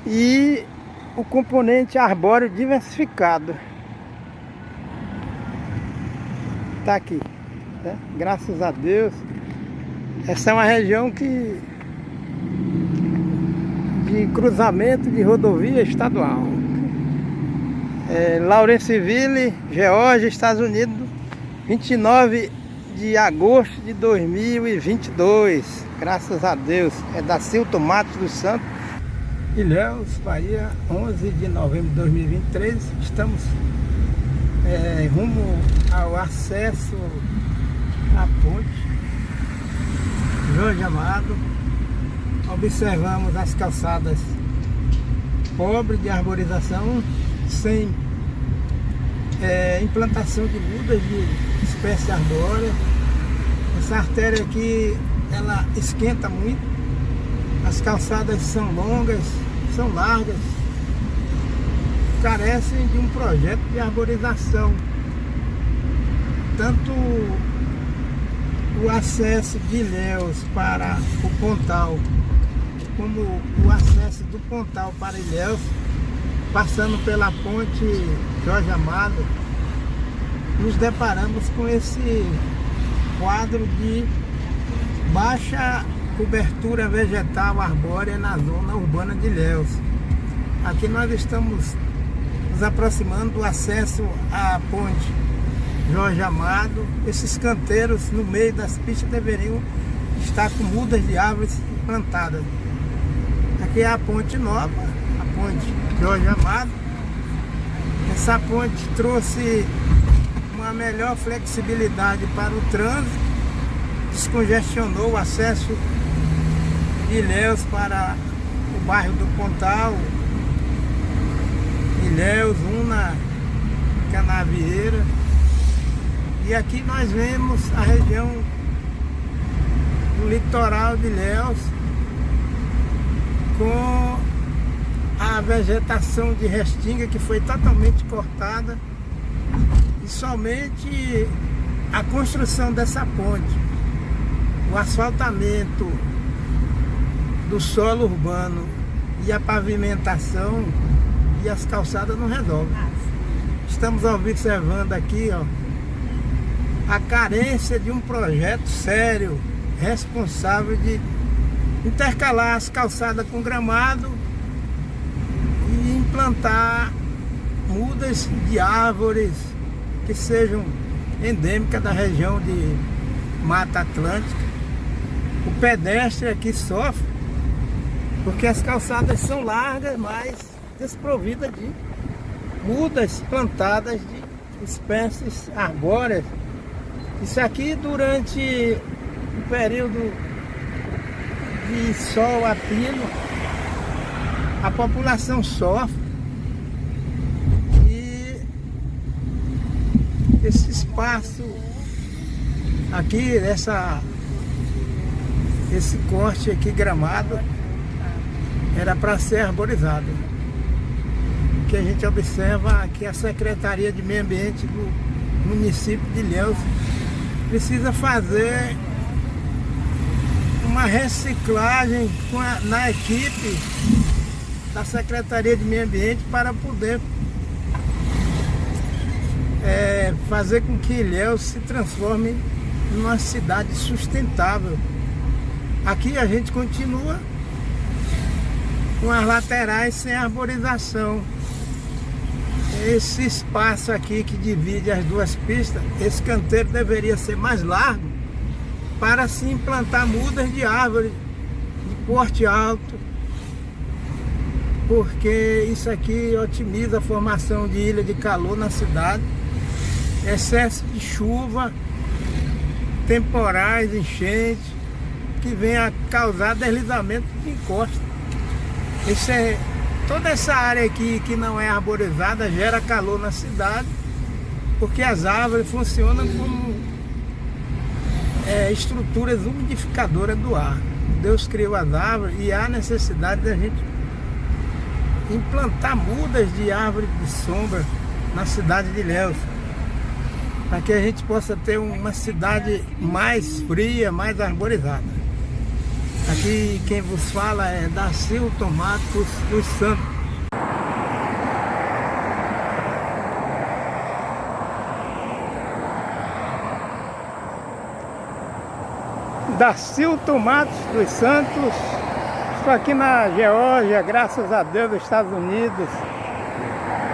e o componente arbóreo diversificado. Tá aqui, né? Graças a Deus. Essa é uma região de cruzamento de rodovia estadual. Lawrenceville, Geórgia, Estados Unidos, 29 de agosto de 2022. Graças a Deus. É da Cilton Matos dos Santos, Ilhéus, Bahia, 11 de novembro de 2023. Estamos rumo ao acesso à ponte Jorge Amado. Observamos as calçadas pobres de arborização, sem implantação de mudas de espécie arbórea. Essa artéria aqui, ela esquenta muito. As calçadas são longas, são largas, carecem de um projeto de arborização. Tanto o acesso de Ilhéus para o Pontal, como o acesso do Pontal para Ilhéus, passando pela ponte Jorge Amado, nos deparamos com esse quadro de baixa cobertura vegetal arbórea na zona urbana de Ilhéus. Aqui nós estamos nos aproximando do acesso à ponte Jorge Amado. Esses canteiros no meio das pistas deveriam estar com mudas de árvores plantadas. Aqui é a ponte nova, a ponte Jorge Amado. Essa ponte trouxe uma melhor flexibilidade para o trânsito, descongestionou o acesso de Ilhéus para o bairro do Pontal, Ilhéus, Una, Canavieira. E aqui nós vemos a região do litoral de Ilhéus com a vegetação de restinga que foi totalmente cortada, e somente a construção dessa ponte, o asfaltamento do solo urbano e a pavimentação e as calçadas não resolvem. Estamos observando aqui, ó, a carência de um projeto sério, responsável de intercalar as calçadas com gramado e implantar mudas de árvores que sejam endêmicas da região de Mata Atlântica. O pedestre aqui sofre porque as calçadas são largas, mas desprovidas de mudas plantadas de espécies arbóreas. Isso aqui, durante o período de sol a pino, a população sofre, e esse espaço aqui, esse corte aqui gramado, era para ser arborizado. O que a gente observa que a Secretaria de Meio Ambiente do município de Ilhéus precisa fazer uma reciclagem na equipe da Secretaria de Meio Ambiente para poder fazer com que Ilhéus se transforme numa cidade sustentável. Aqui a gente continua com as laterais sem arborização. Esse espaço aqui que divide as duas pistas, esse canteiro deveria ser mais largo para se implantar mudas de árvore de porte alto, porque isso aqui otimiza a formação de ilha de calor na cidade, excesso de chuva, temporais, enchentes, que vem a causar deslizamento de encosta. Toda essa área aqui que não é arborizada gera calor na cidade, porque as árvores funcionam como estruturas umidificadoras do ar. Deus criou as árvores e há necessidade da gente implantar mudas de árvores de sombra na cidade de Ilhéus, para que a gente possa ter uma cidade mais fria, mais arborizada. Aqui quem vos fala é Dacilton Matos dos Santos. Dacilton Matos dos Santos. Estou aqui na Geórgia, graças a Deus, dos Estados Unidos.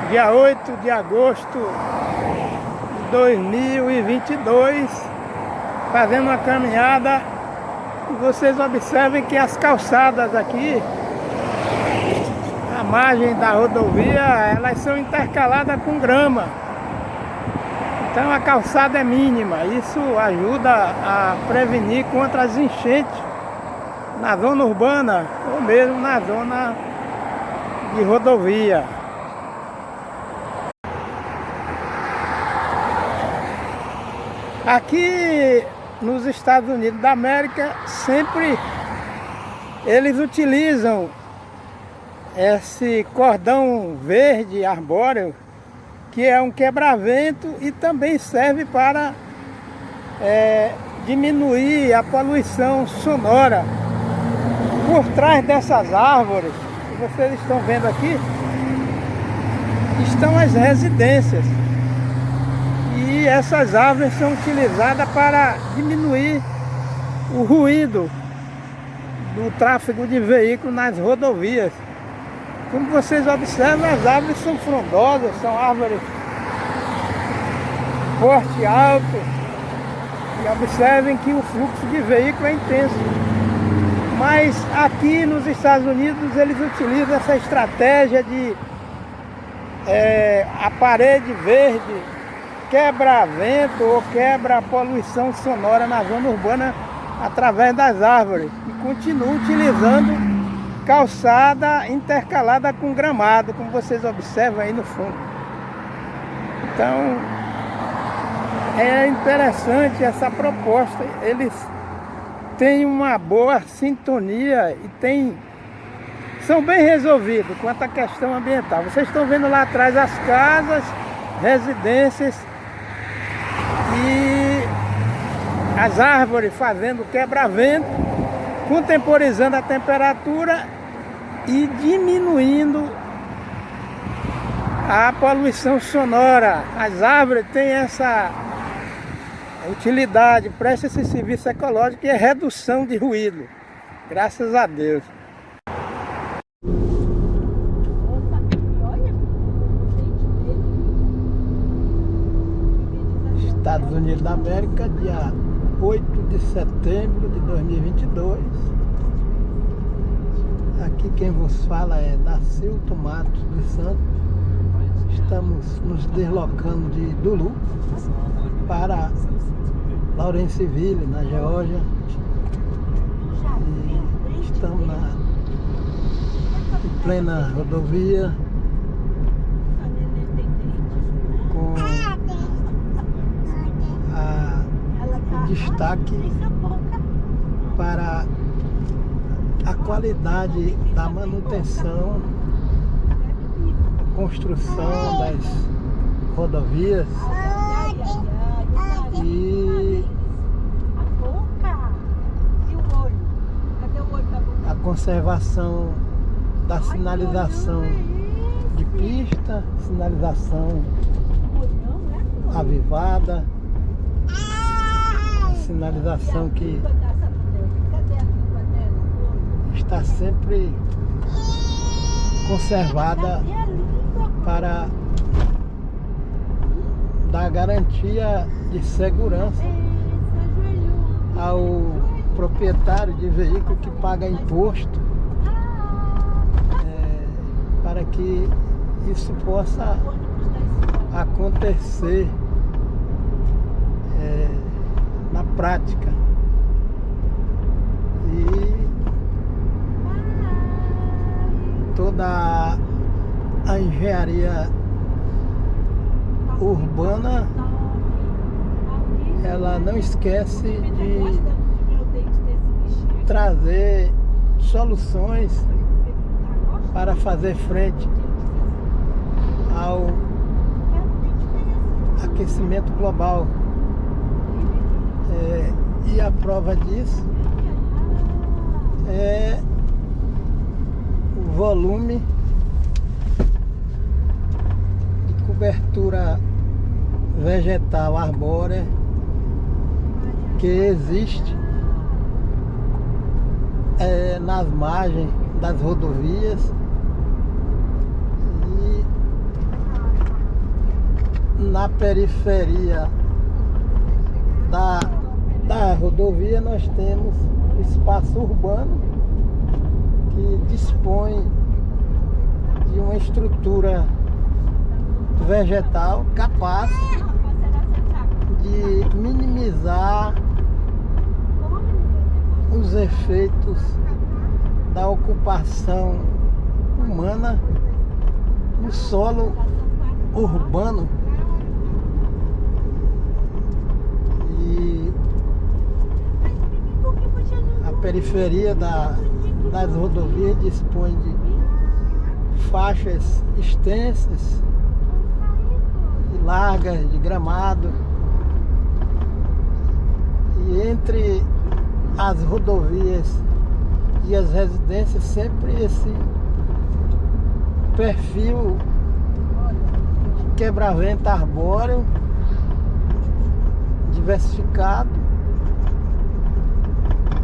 Dia 8 de agosto de 2022, fazendo uma caminhada. Vocês observem que as calçadas aqui, a margem da rodovia, elas são intercaladas com grama. Então a calçada é mínima. Isso ajuda a prevenir contra as enchentes na zona urbana ou mesmo na zona de rodovia. Aqui nos Estados Unidos da América, sempre eles utilizam esse cordão verde arbóreo, que é um quebra-vento e também serve para diminuir a poluição sonora. Por trás dessas árvores, que vocês estão vendo aqui, estão as residências. E essas árvores são utilizadas para diminuir o ruído do tráfego de veículos nas rodovias. Como vocês observam, as árvores são frondosas, são árvores de porte alto. E observem que o fluxo de veículos é intenso. Mas aqui nos Estados Unidos eles utilizam essa estratégia de a parede verde quebra vento ou quebra a poluição sonora na zona urbana através das árvores. E continua utilizando calçada intercalada com gramado, como vocês observam aí no fundo. Então é interessante essa proposta. Eles têm uma boa sintonia e são bem resolvidos quanto à questão ambiental. Vocês estão vendo lá atrás as casas, residências e as árvores fazendo quebra-vento, contemporizando a temperatura e diminuindo a poluição sonora. As árvores têm essa utilidade, presta esse serviço ecológico, que é redução de ruído. Graças a Deus. Estados Unidos da América, dia 8 de setembro de 2022. Aqui quem vos fala é Dacilton Matos dos Santos. Estamos nos deslocando de Duluth para Lawrenceville, na Geórgia. E estamos em plena rodovia com destaque para a qualidade da manutenção, construção das rodovias e conservação da sinalização de pista, sinalização avivada, a sinalização que está sempre conservada para dar garantia de segurança ao proprietário de veículo que paga imposto, para que isso possa acontecer na prática. E toda a engenharia urbana, ela não esquece de trazer soluções para fazer frente ao aquecimento global. E a prova disso é o volume de cobertura vegetal arbórea que existe nas margens das rodovias e na periferia da rodovia nós temos o espaço urbano que dispõe de uma estrutura vegetal capaz de minimizar os efeitos da ocupação humana no solo urbano. E a periferia das rodovias dispõe de faixas extensas e largas de gramado, e entre as rodovias e as residências sempre esse perfil de quebra-vento arbóreo diversificado.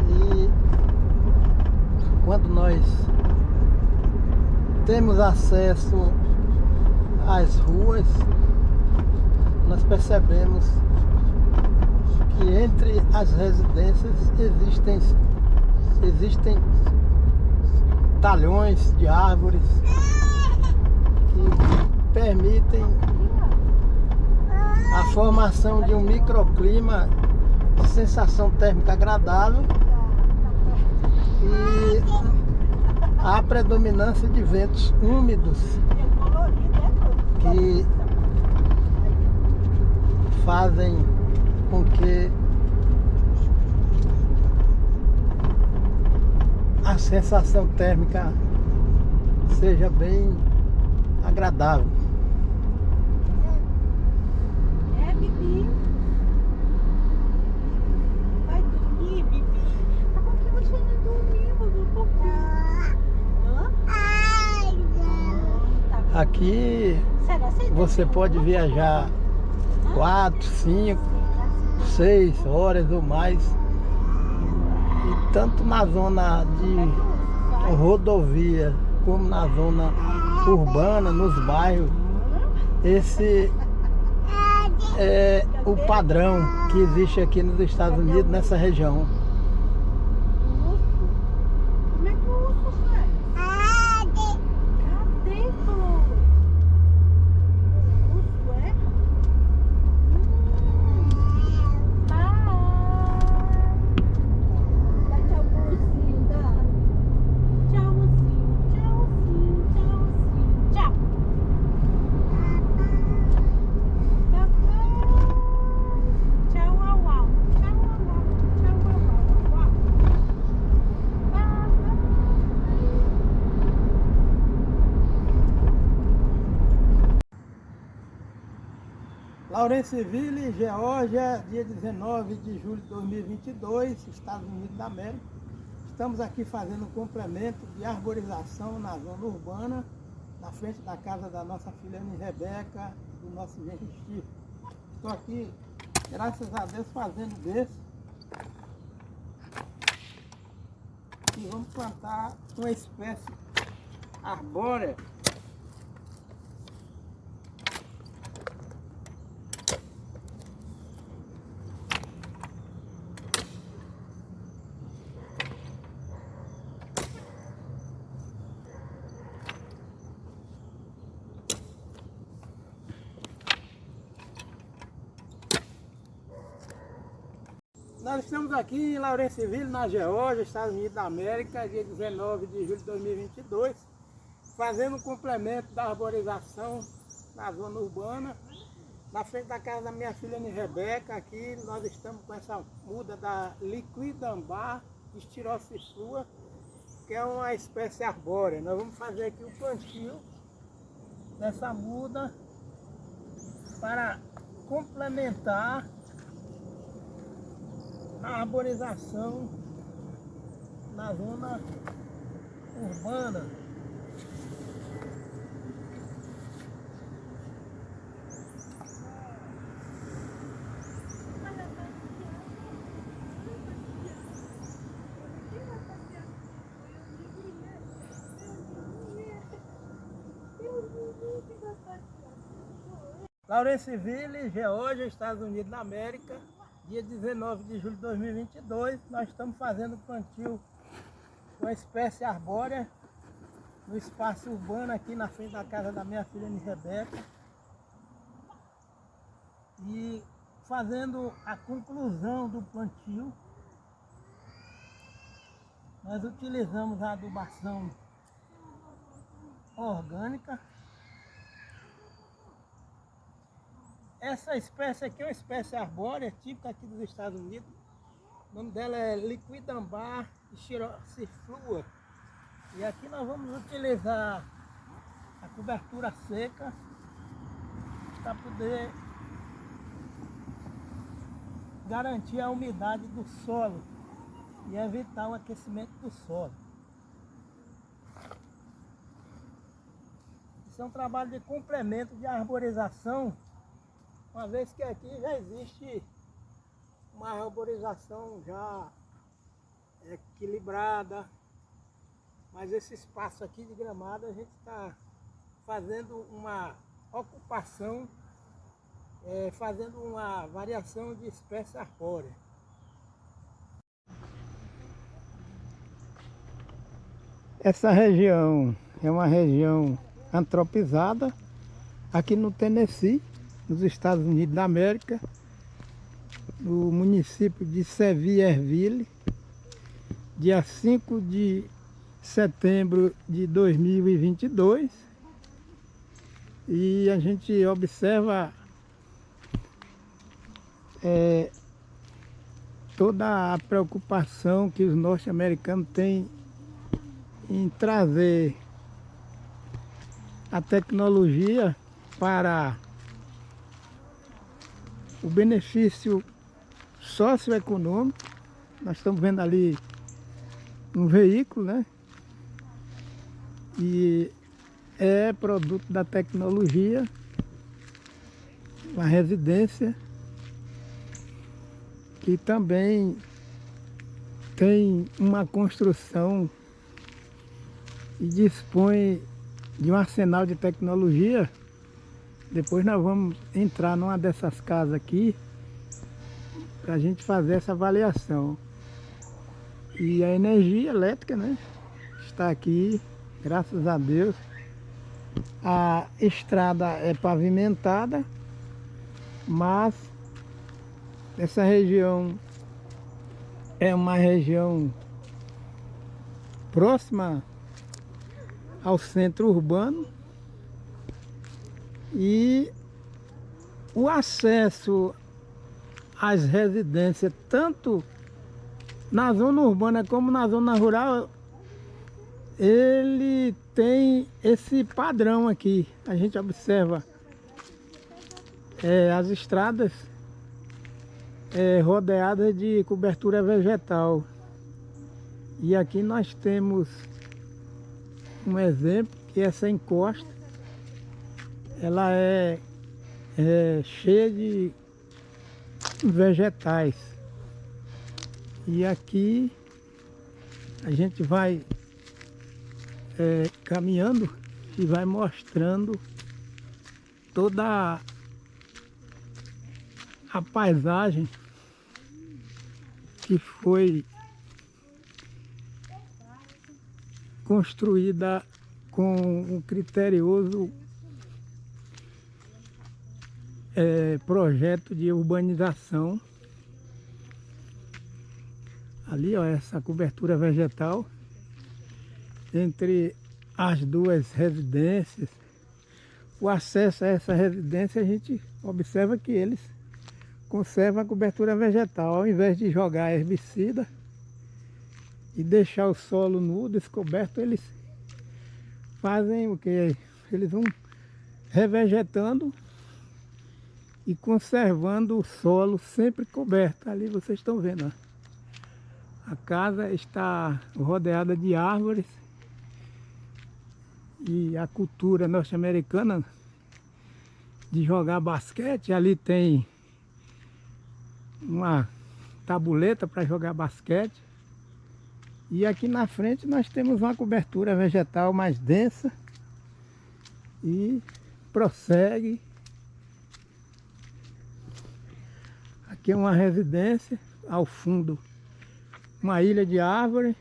E quando nós temos acesso às ruas, nós percebemos que entre as residências existem talhões de árvores que permitem a formação de um microclima de sensação térmica agradável e a predominância de ventos úmidos que fazem com que a sensação térmica seja bem agradável. Bibi. Vai dormir, Bibi. Tá bom que você não dormiu, um pouquinho. Aqui você pode viajar 4, 5, 6 horas ou mais. E tanto na zona de rodovia como na zona urbana, nos bairros, esse é o padrão que existe aqui nos Estados Unidos, nessa região. Como é que o urso faz? Cadê, Flor? O urso é? Dá tchau pro ursinho, dá. Tchau, ursinho. Tchau, ursinho. Tchau, ursinho. Tchau. Tchau, au, au. Tchau, au, au. Tchau, au, au. Lawrenceville, Geórgia, dia 19 de julho de 2022, Estados Unidos da América. estamos aqui fazendo um complemento de arborização na zona urbana, na frente da casa da nossa filha Rebeca, do nosso genro Chico. Estou aqui, graças a Deus, fazendo desse. E vamos plantar uma espécie arbórea. Nós estamos aqui em Lawrenceville, na Geórgia, Estados Unidos da América, dia 19 de julho de 2022, fazendo um complemento da arborização na zona urbana, na frente da casa da minha filha Rebeca. Aqui nós estamos com essa muda da Liquidambar Styrosiflua, que é uma espécie arbórea. Nós vamos fazer aqui o plantio dessa muda para complementar a arborização na zona urbana. Lawrenceville, Geórgia, Estados Unidos da América. Dia 19 de julho de 2022, nós estamos fazendo o plantio de uma espécie arbórea no espaço urbano aqui na frente da casa da minha filha Rebeca. E fazendo a conclusão do plantio, nós utilizamos a adubação orgânica. Essa espécie aqui é uma espécie arbórea, típica aqui dos Estados Unidos. O nome dela é Liquidambar Styrosiflua. E aqui nós vamos utilizar a cobertura seca para poder garantir a umidade do solo e evitar o aquecimento do solo. Isso é um trabalho de complemento de arborização, uma vez que aqui já existe uma arborização já equilibrada, mas esse espaço aqui de gramado a gente está fazendo uma ocupação, fazendo uma variação de espécie arbórea. Essa região é uma região antropizada aqui no Tennessee, nos Estados Unidos da América, no município de Sevierville, dia 5 de setembro de 2022. E a gente observa toda a preocupação que os norte-americanos têm em trazer a tecnologia para o benefício socioeconômico. Nós estamos vendo ali um veículo, né? E é produto da tecnologia, uma residência que também tem uma construção e dispõe de um arsenal de tecnologia. Depois nós vamos entrar numa dessas casas aqui para a gente fazer essa avaliação. E a energia elétrica, né, está aqui, graças a Deus. A estrada é pavimentada, mas essa região é uma região próxima ao centro urbano. E o acesso às residências, tanto na zona urbana como na zona rural, ele tem esse padrão aqui. A gente observa as estradas rodeadas de cobertura vegetal. E aqui nós temos um exemplo que essa encosta, ela é cheia de vegetais. E aqui a gente vai caminhando e vai mostrando toda a paisagem que foi construída com um criterioso projeto de urbanização. Ali, ó, essa cobertura vegetal entre as duas residências. O acesso a essa residência, a gente observa que eles conservam a cobertura vegetal, ao invés de jogar herbicida e deixar o solo nu, descoberto, eles fazem o que? Eles vão revegetando e conservando o solo sempre coberto. Ali vocês estão vendo, ó. A casa está rodeada de árvores e a cultura norte-americana de jogar basquete. Ali tem uma tabuleta para jogar basquete. E aqui na frente nós temos uma cobertura vegetal mais densa e prossegue. Aqui é uma residência, ao fundo uma ilha de árvore,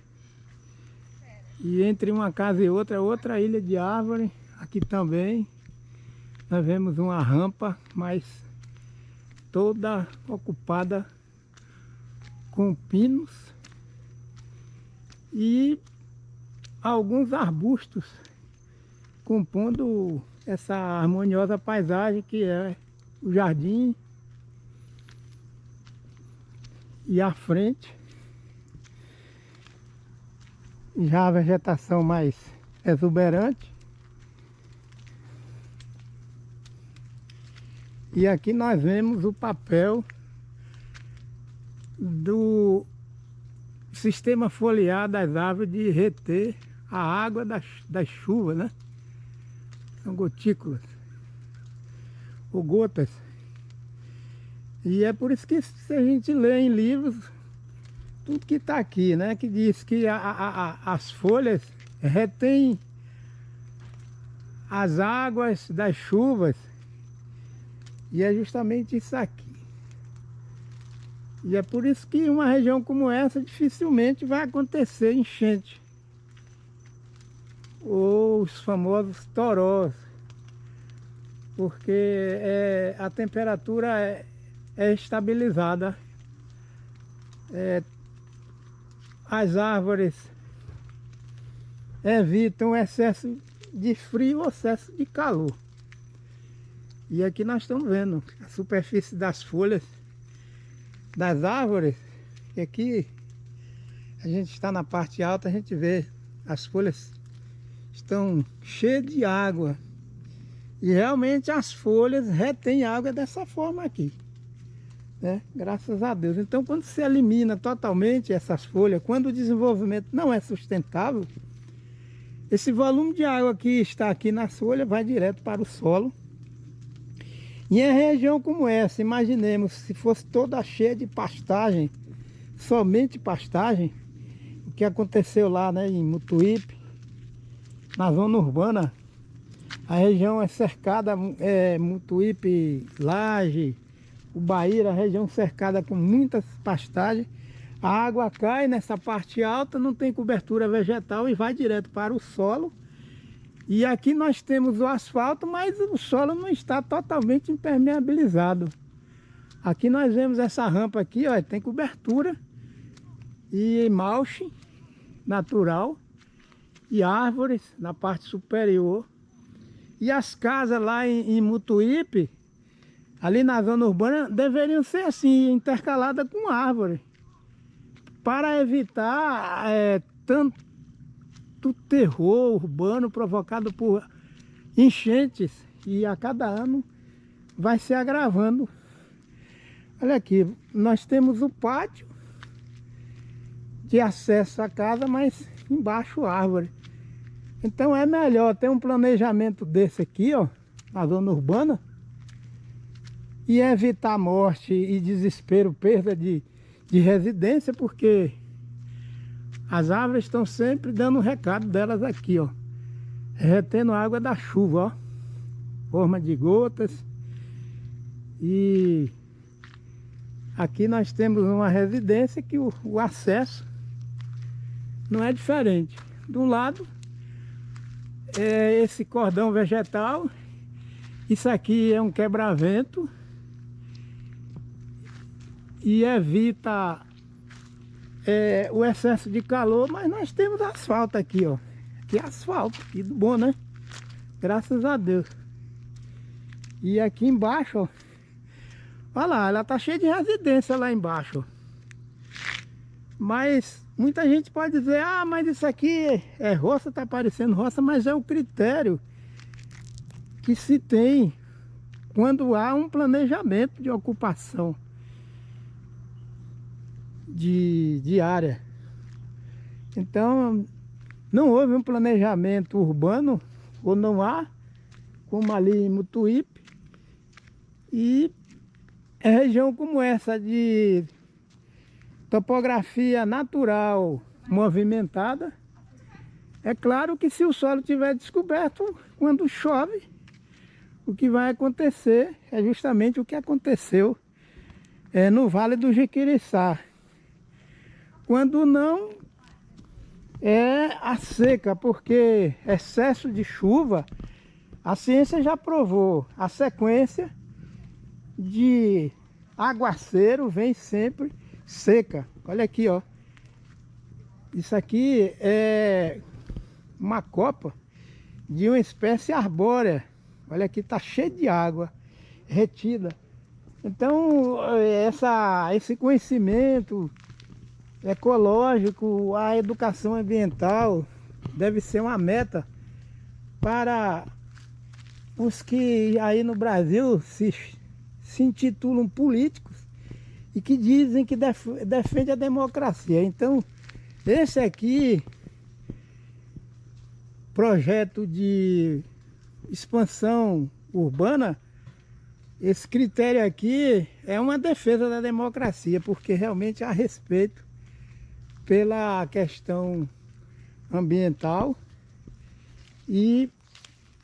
e entre uma casa e outra ilha de árvore. Aqui também nós vemos uma rampa, mas toda ocupada com pinos e alguns arbustos compondo essa harmoniosa paisagem que é o jardim. E à frente já a vegetação mais exuberante. E aqui nós vemos o papel do sistema foliar das árvores de reter a água das chuvas, né? São gotículas ou gotas. E é por isso que se a gente lê em livros tudo que está aqui, né? Que diz que as folhas retêm as águas das chuvas. E é justamente isso aqui. E é por isso que uma região como essa dificilmente vai acontecer enchente. Ou os famosos torós. Porque a temperatura é estabilizada. As árvores evitam o excesso de frio ou excesso de calor. E aqui nós estamos vendo a superfície das folhas das árvores. E aqui a gente está na parte alta, a gente vê as folhas estão cheias de água. E realmente as folhas retêm água dessa forma aqui, né? Graças a Deus. Então, quando se elimina totalmente essas folhas, quando o desenvolvimento não é sustentável, esse volume de água que está aqui nas folhas vai direto para o solo. E em região como essa, imaginemos se fosse toda cheia de pastagem, somente pastagem, o que aconteceu lá, né, em Mutuípe, na zona urbana. A região é cercada, Mutuípe, Laje, Ubaíra, a região cercada com muitas pastagens. A água cai nessa parte alta, não tem cobertura vegetal e vai direto para o solo. E aqui nós temos o asfalto, mas o solo não está totalmente impermeabilizado. Aqui nós vemos essa rampa aqui, ó, tem cobertura e mulch natural e árvores na parte superior. E as casas lá em Mutuípe, ali na zona urbana, deveriam ser assim, intercaladas com árvore, para evitar tanto terror urbano provocado por enchentes, e a cada ano vai se agravando. Olha aqui, nós temos o pátio de acesso à casa, mas embaixo árvore. Então é melhor ter um planejamento desse aqui, ó, na zona urbana, e evitar morte e desespero, perda de residência, porque as árvores estão sempre dando um recado delas aqui, ó, retendo a água da chuva, ó, forma de gotas. E aqui nós temos uma residência que o acesso não é diferente. De um lado é esse cordão vegetal, isso aqui é um quebra-vento e evita o excesso de calor, mas nós temos asfalto aqui, ó. Aqui é asfalto, que bom, né? Graças a Deus. E aqui embaixo, ó, olha lá, ela tá cheia de residência lá embaixo, ó. Mas muita gente pode dizer, ah, mas isso aqui é roça, tá parecendo roça, mas é o critério que se tem quando há um planejamento de ocupação de área. Então, não houve um planejamento urbano, ou não há, como ali em Mutuípe, e região como essa de topografia natural movimentada, é claro que se o solo estiver descoberto, quando chove, o que vai acontecer é justamente o que aconteceu no Vale do Jequiriçá. Quando não, é a seca, porque excesso de chuva, a ciência já provou, a sequência de aguaceiro vem sempre seca. Olha aqui, ó. Isso aqui é uma copa de uma espécie arbórea. Olha aqui, tá cheio de água retida. Então, esse conhecimento ecológico, a educação ambiental deve ser uma meta para os que aí no Brasil se intitulam políticos e que dizem que defende a democracia. Então, esse aqui, projeto de expansão urbana, esse critério aqui é uma defesa da democracia, porque realmente há respeito pela questão ambiental e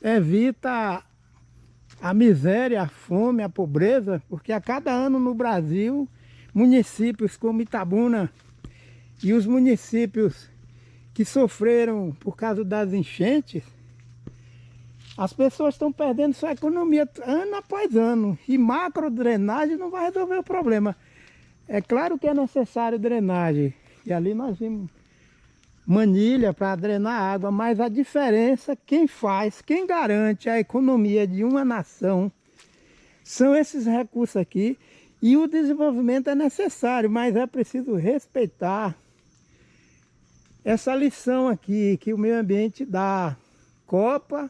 evita a miséria, a fome, a pobreza, porque a cada ano no Brasil, municípios como Itabuna e os municípios que sofreram por causa das enchentes, as pessoas estão perdendo sua economia ano após ano, e macro drenagem não vai resolver o problema. É claro que é necessário drenagem, e ali nós vimos manilha para drenar água, mas a diferença, quem faz, quem garante a economia de uma nação, são esses recursos aqui, e o desenvolvimento é necessário, mas é preciso respeitar essa lição aqui, que o meio ambiente dá, copa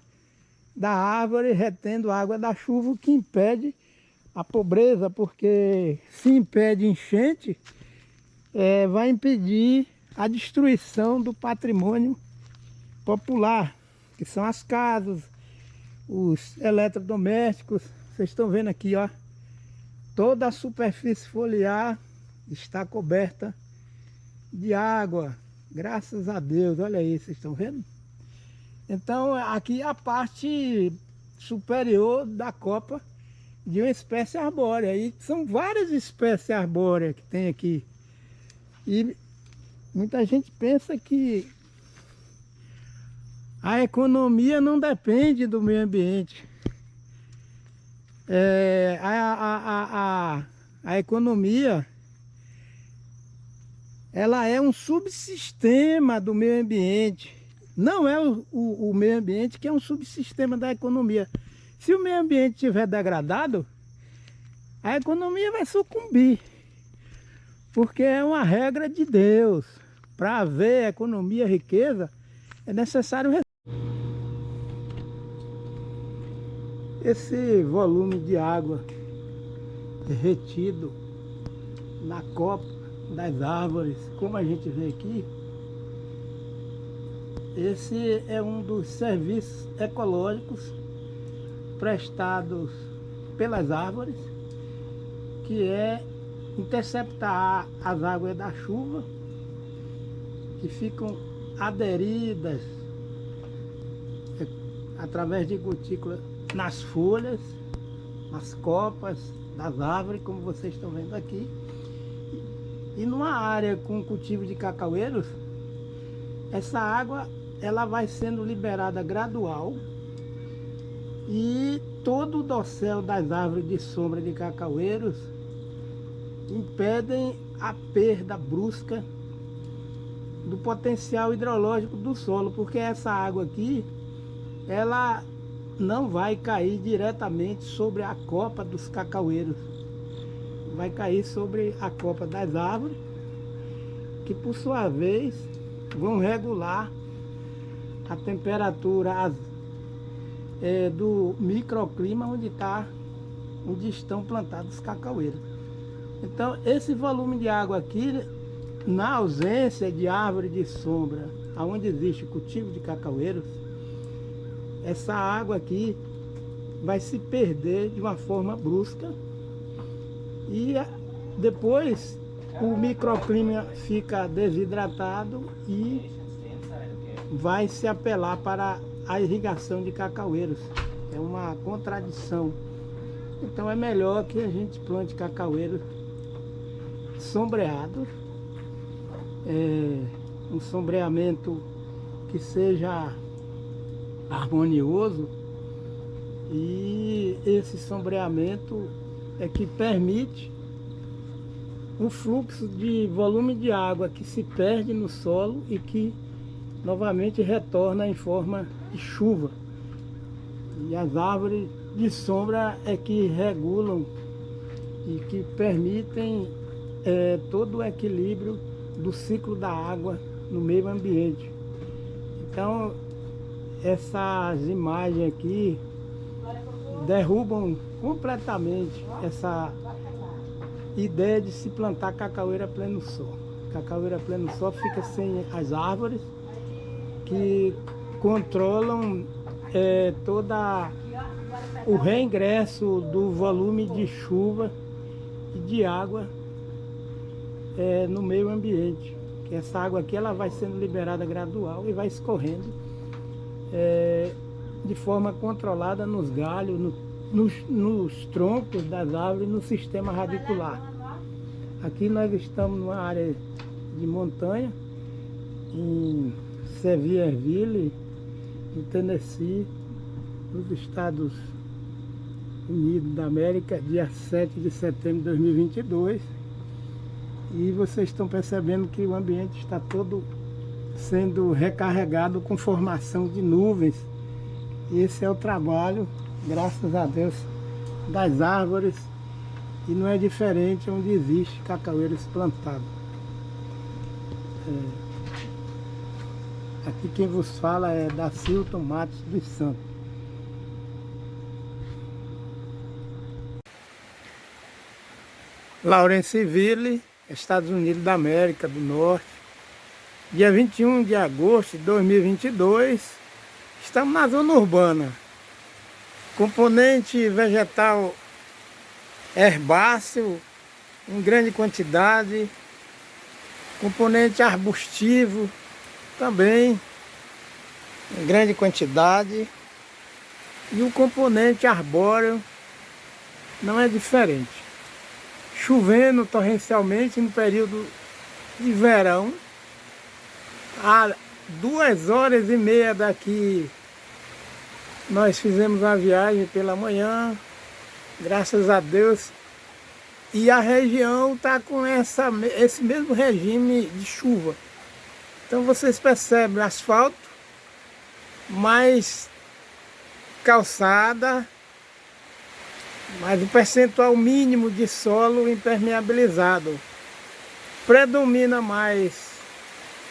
da árvore retendo água da chuva, o que impede a pobreza, porque se impede enchente, vai impedir a destruição do patrimônio popular, que são as casas, os eletrodomésticos. Vocês estão vendo aqui, ó, toda a superfície foliar está coberta de água, graças a Deus. Olha aí, vocês estão vendo? Então aqui é a parte superior da copa de uma espécie arbórea, e são várias espécies arbóreas que tem aqui. E muita gente pensa que a economia não depende do meio ambiente. A economia, ela é um subsistema do meio ambiente. Não é o meio ambiente que é um subsistema da economia. Se o meio ambiente estiver degradado, a economia vai sucumbir. Porque é uma regra de Deus. Para haver economia, riqueza, é necessário esse volume de água retido na copa, das árvores, como a gente vê aqui, esse é um dos serviços ecológicos prestados pelas árvores, que é interceptar as águas da chuva que ficam aderidas através de gotículas nas folhas, nas copas das árvores, como vocês estão vendo aqui. E numa área com cultivo de cacaueiros, essa água ela vai sendo liberada gradual e todo o dossel das árvores de sombra de cacaueiros impedem a perda brusca do potencial hidrológico do solo, porque essa água aqui, ela não vai cair diretamente sobre a copa dos cacaueiros, vai cair sobre a copa das árvores, que por sua vez vão regular a temperatura do microclima onde estão plantados os cacaueiros. Então esse volume de água aqui, na ausência de árvore de sombra, onde existe cultivo de cacaueiros, essa água aqui vai se perder de uma forma brusca e depois o microclima fica desidratado e vai se apelar para a irrigação de cacaueiros. É uma contradição. Então é melhor que a gente plante cacaueiros sombreados, um sombreamento que seja harmonioso, e esse sombreamento é que permite um fluxo de volume de água que se perde no solo e que novamente retorna em forma de chuva. E as árvores de sombra é que regulam e que permitem todo o equilíbrio do ciclo da água no meio ambiente. Então essas imagens aqui derrubam completamente essa ideia de se plantar cacaueira a pleno sol. Cacaueira a pleno sol fica sem as árvores que controlam todo o reingresso do volume de chuva e de água no meio ambiente. Que essa água aqui ela vai sendo liberada gradual e vai escorrendo de forma controlada nos galhos, nos troncos das árvores, no sistema radicular. Aqui nós estamos numa área de montanha, em Sevierville, no Tennessee, nos Estados Unidos da América, dia 7 de setembro de 2022. E vocês estão percebendo que o ambiente está todo sendo recarregado com formação de nuvens. Esse é o trabalho, graças a Deus, das árvores, e não é diferente onde existe cacaueiros plantados. Aqui quem vos fala é Dacilton Matos dos Santos. Lawrenceville, Estados Unidos da América do Norte, dia 21 de agosto de 2022, estamos na zona urbana. Componente vegetal herbáceo em grande quantidade, componente arbustivo também em grande quantidade, e o componente arbóreo não é diferente. Chovendo torrencialmente no período de verão, a 2h30 daqui nós fizemos uma viagem pela manhã, graças a Deus, e a região está com esse mesmo regime de chuva. Então vocês percebem asfalto, mais calçada, mas o percentual mínimo de solo impermeabilizado. Predomina mais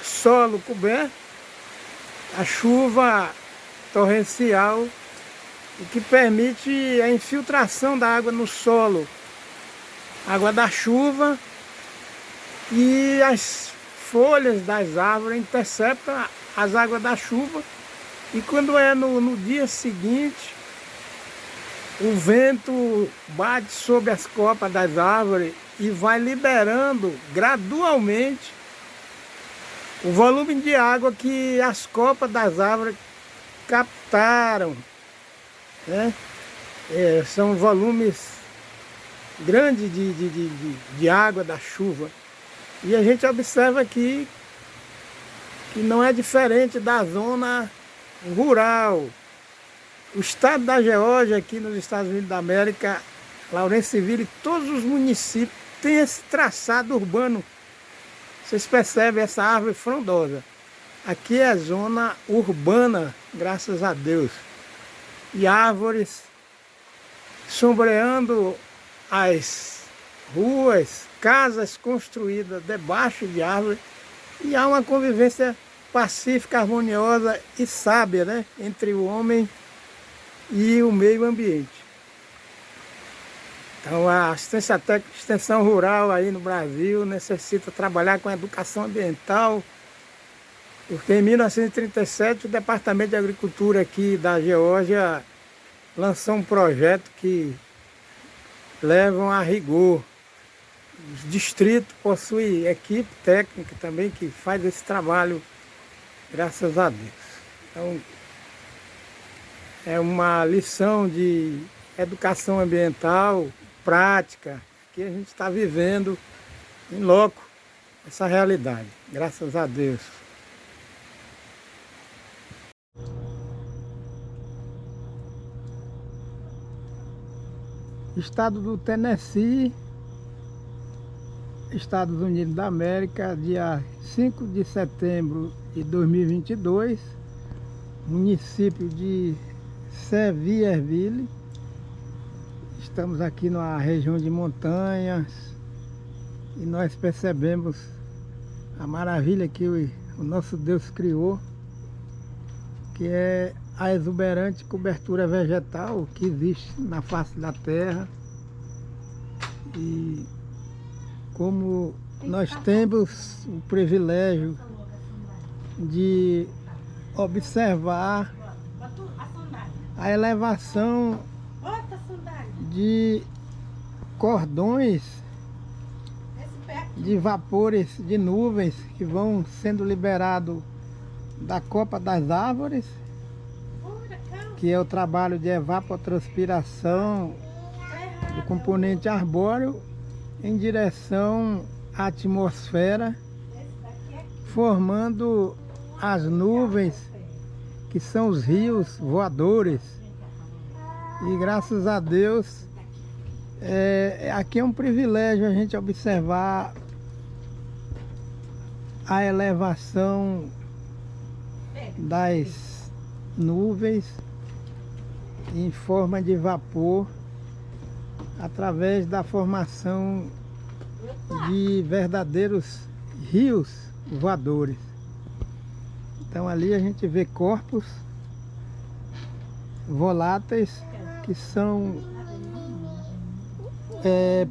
solo coberto, a chuva torrencial, o que permite a infiltração da água no solo. Água da chuva e as folhas das árvores interceptam as águas da chuva, e quando é no dia seguinte, o vento bate sobre as copas das árvores e vai liberando gradualmente o volume de água que as copas das árvores captaram, né? São volumes grandes de água da chuva. E a gente observa aqui que não é diferente da zona rural. O estado da Geórgia, aqui nos Estados Unidos da América, Lawrenceville, todos os municípios têm esse traçado urbano. Vocês percebem essa árvore frondosa. Aqui é zona urbana, graças a Deus. E árvores sombreando as ruas, casas construídas debaixo de árvores. E há uma convivência pacífica, harmoniosa e sábia, né, entre o homem e o meio ambiente. Então a assistência técnica de extensão rural aí no Brasil necessita trabalhar com a educação ambiental, porque em 1937 o Departamento de Agricultura aqui da Geórgia lançou um projeto que levam a rigor. Os distritos possuem equipe técnica também que faz esse trabalho, graças a Deus. Então, é uma lição de educação ambiental prática que a gente está vivendo em loco essa realidade, graças a Deus. Estado do Tennessee, Estados Unidos da América, dia 5 de setembro de 2022, município de Sevierville. Estamos aqui na região de montanhas e nós percebemos a maravilha que o nosso Deus criou, que é a exuberante cobertura vegetal que existe na face da terra. E como nós temos o privilégio de observar a elevação de cordões de vapores, de nuvens que vão sendo liberados da copa das árvores, que é o trabalho de evapotranspiração do componente arbóreo em direção à atmosfera, formando as nuvens que são os rios voadores. E graças a Deus, aqui é um privilégio a gente observar a elevação das nuvens em forma de vapor através da formação de verdadeiros rios voadores. Então ali a gente vê corpos voláteis que são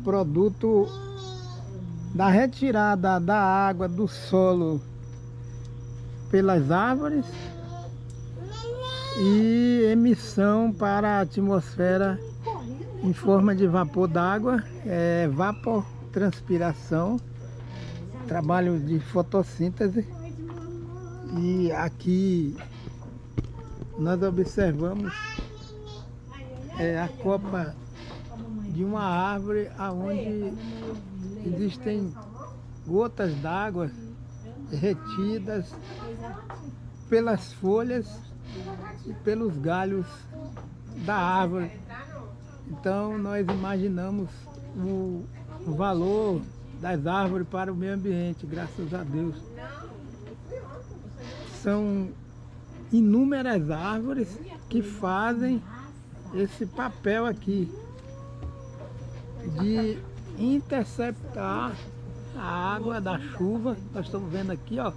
produto da retirada da água do solo pelas árvores e emissão para a atmosfera em forma de vapor d'água, evapotranspiração, trabalho de fotossíntese. E aqui nós observamos a copa de uma árvore onde existem gotas d'água retidas pelas folhas e pelos galhos da árvore. Então nós imaginamos o valor das árvores para o meio ambiente, graças a Deus. São inúmeras árvores que fazem esse papel aqui de interceptar a água da chuva. Nós estamos vendo aqui, ó,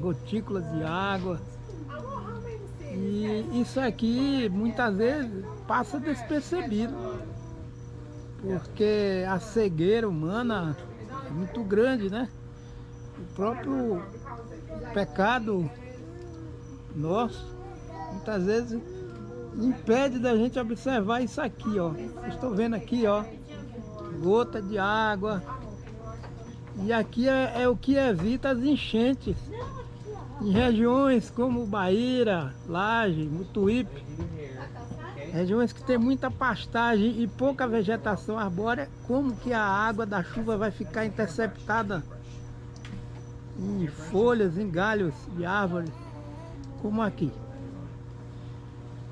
gotículas de água. E isso aqui muitas vezes passa despercebido, porque a cegueira humana é muito grande, né? O próprio pecado nosso, muitas vezes, impede da gente observar isso aqui, ó. Vocês estão vendo aqui, ó, gota de água. E aqui é o que evita as enchentes. Em regiões como Bahia, Laje, Mutuípe, regiões que tem muita pastagem e pouca vegetação arbórea, como que a água da chuva vai ficar interceptada em folhas, em galhos de árvores, como aqui.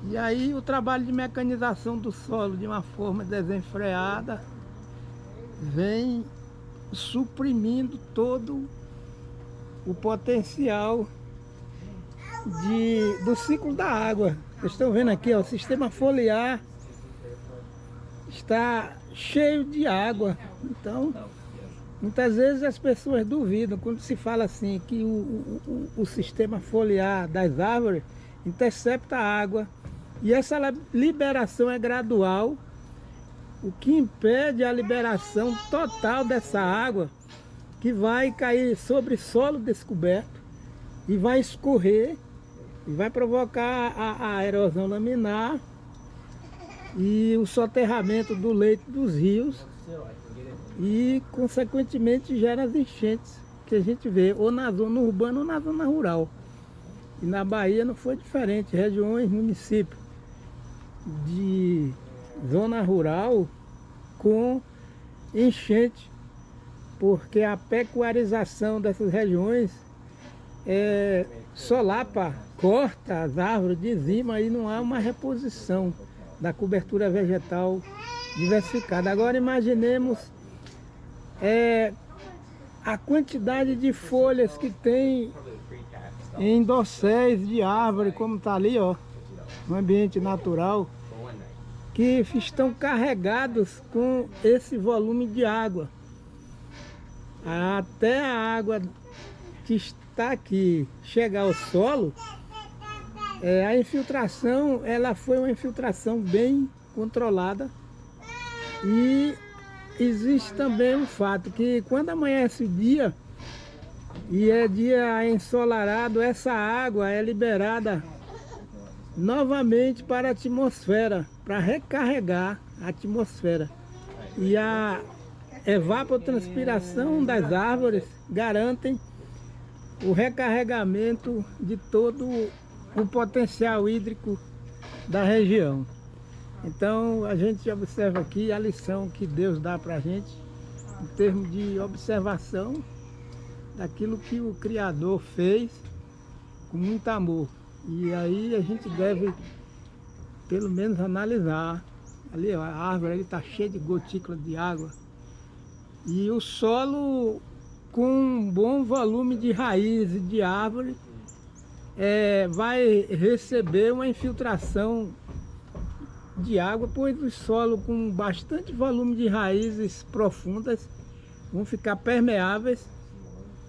E aí o trabalho de mecanização do solo de uma forma desenfreada vem suprimindo todo o potencial do ciclo da água. Vocês estão vendo aqui, ó, o sistema foliar está cheio de água. Então, muitas vezes as pessoas duvidam quando se fala assim que o sistema foliar das árvores intercepta a água e essa liberação é gradual. O que impede a liberação total dessa água, que vai cair sobre solo descoberto e vai escorrer e vai provocar a erosão laminar e o soterramento do leito dos rios e consequentemente gera as enchentes que a gente vê ou na zona urbana ou na zona rural. E na Bahia não foi diferente, regiões, municípios de zona rural com enchente, porque a pecuarização dessas regiões solapa, corta as árvores, dizima e não há uma reposição da cobertura vegetal diversificada. Agora imaginemos a quantidade de folhas que tem em dosséis de árvore, como está ali, ó, no ambiente natural, que estão carregados com esse volume de água. Até a água que está aqui chegar ao solo, a infiltração, ela foi uma infiltração bem controlada. E existe também um fato que quando amanhece o dia e é dia ensolarado, essa água é liberada novamente para a atmosfera, para recarregar a atmosfera. E a evapotranspiração das árvores garantem o recarregamento de todo o potencial hídrico da região. Então a gente observa aqui a lição que Deus dá para a gente em termos de observação daquilo que o Criador fez com muito amor. E aí a gente deve pelo menos analisar. Ali ó, a árvore está cheia de gotículas de água. E o solo com um bom volume de raízes de árvore vai receber uma infiltração de água, pois o solo com bastante volume de raízes profundas vão ficar permeáveis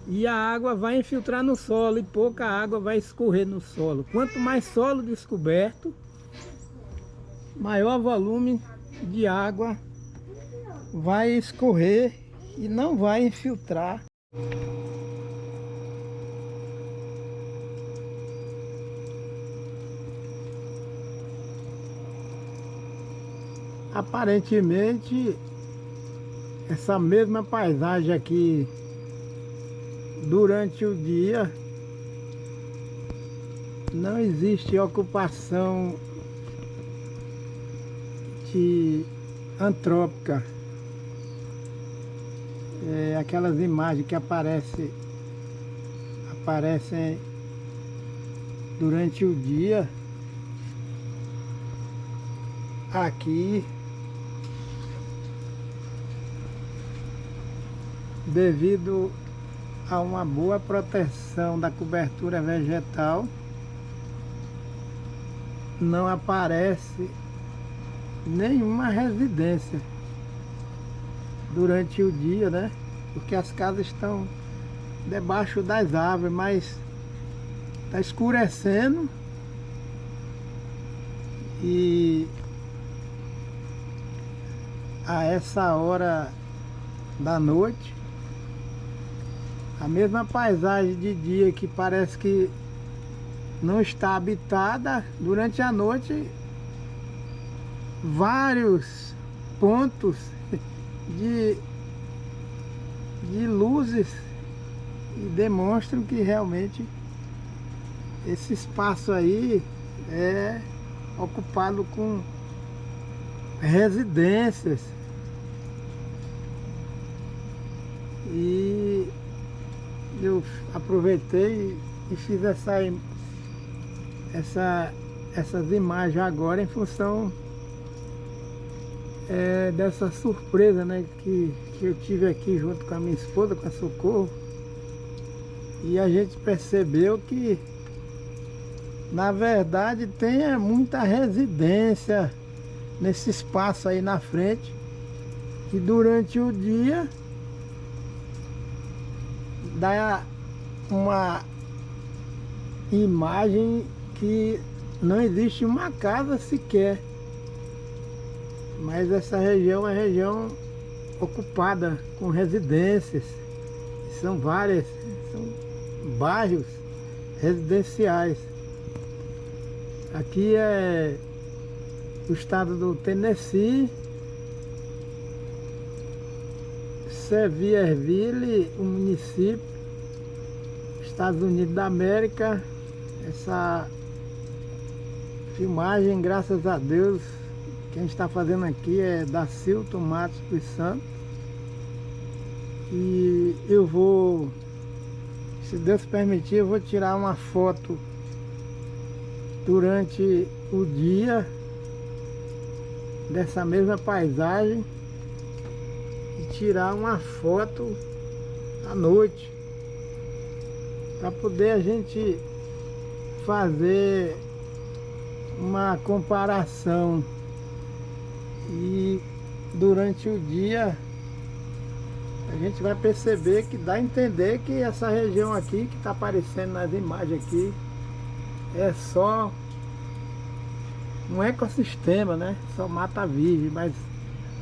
e a água vai infiltrar no solo e pouca água vai escorrer no solo. Quanto mais solo descoberto, maior volume de água vai escorrer e não vai infiltrar. Aparentemente, essa mesma paisagem aqui durante o dia não existe ocupação antrópica. Aquelas imagens que aparecem durante o dia aqui, devido a uma boa proteção da cobertura vegetal, não aparece nenhuma residência durante o dia, né? Porque as casas estão debaixo das árvores, mas está escurecendo e a essa hora da noite A mesma paisagem de dia que parece que não está habitada, durante a noite vários pontos de luzes e demonstram que realmente esse espaço aí é ocupado com residências. E eu aproveitei e fiz essas imagens agora em função dessa surpresa, né, que eu tive aqui junto com a minha esposa, com a Socorro. E a gente percebeu que na verdade tem muita residência nesse espaço aí na frente, e durante o dia dá uma imagem que não existe uma casa sequer, mas essa região é região ocupada com residências, são várias, são bairros residenciais. Aqui é o estado do Tennessee, Sevierville, o município, Estados Unidos da América. Essa filmagem, graças a Deus, que a gente está fazendo aqui é da Silton Matos dos Santos. E eu vou, se Deus permitir, eu vou tirar uma foto durante o dia dessa mesma paisagem e tirar uma foto à noite, para poder a gente fazer uma comparação. E durante o dia a gente vai perceber que dá a entender que essa região aqui que está aparecendo nas imagens aqui é só um ecossistema, né? Só mata virgem, mas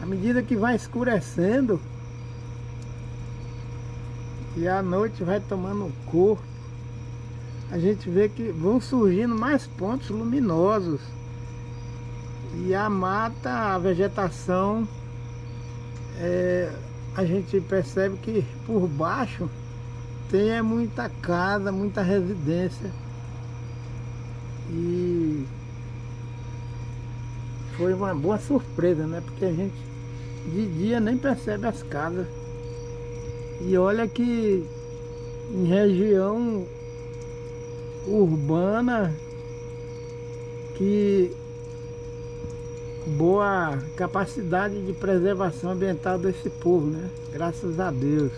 à medida que vai escurecendo e a noite vai tomando corpo, a gente vê que vão surgindo mais pontos luminosos. E a mata, a vegetação, a gente percebe que por baixo tem muita casa, muita residência. E foi uma boa surpresa, né? Porque a gente de dia nem percebe as casas. E olha que em região urbana, que boa capacidade de preservação ambiental desse povo, né? Graças a Deus.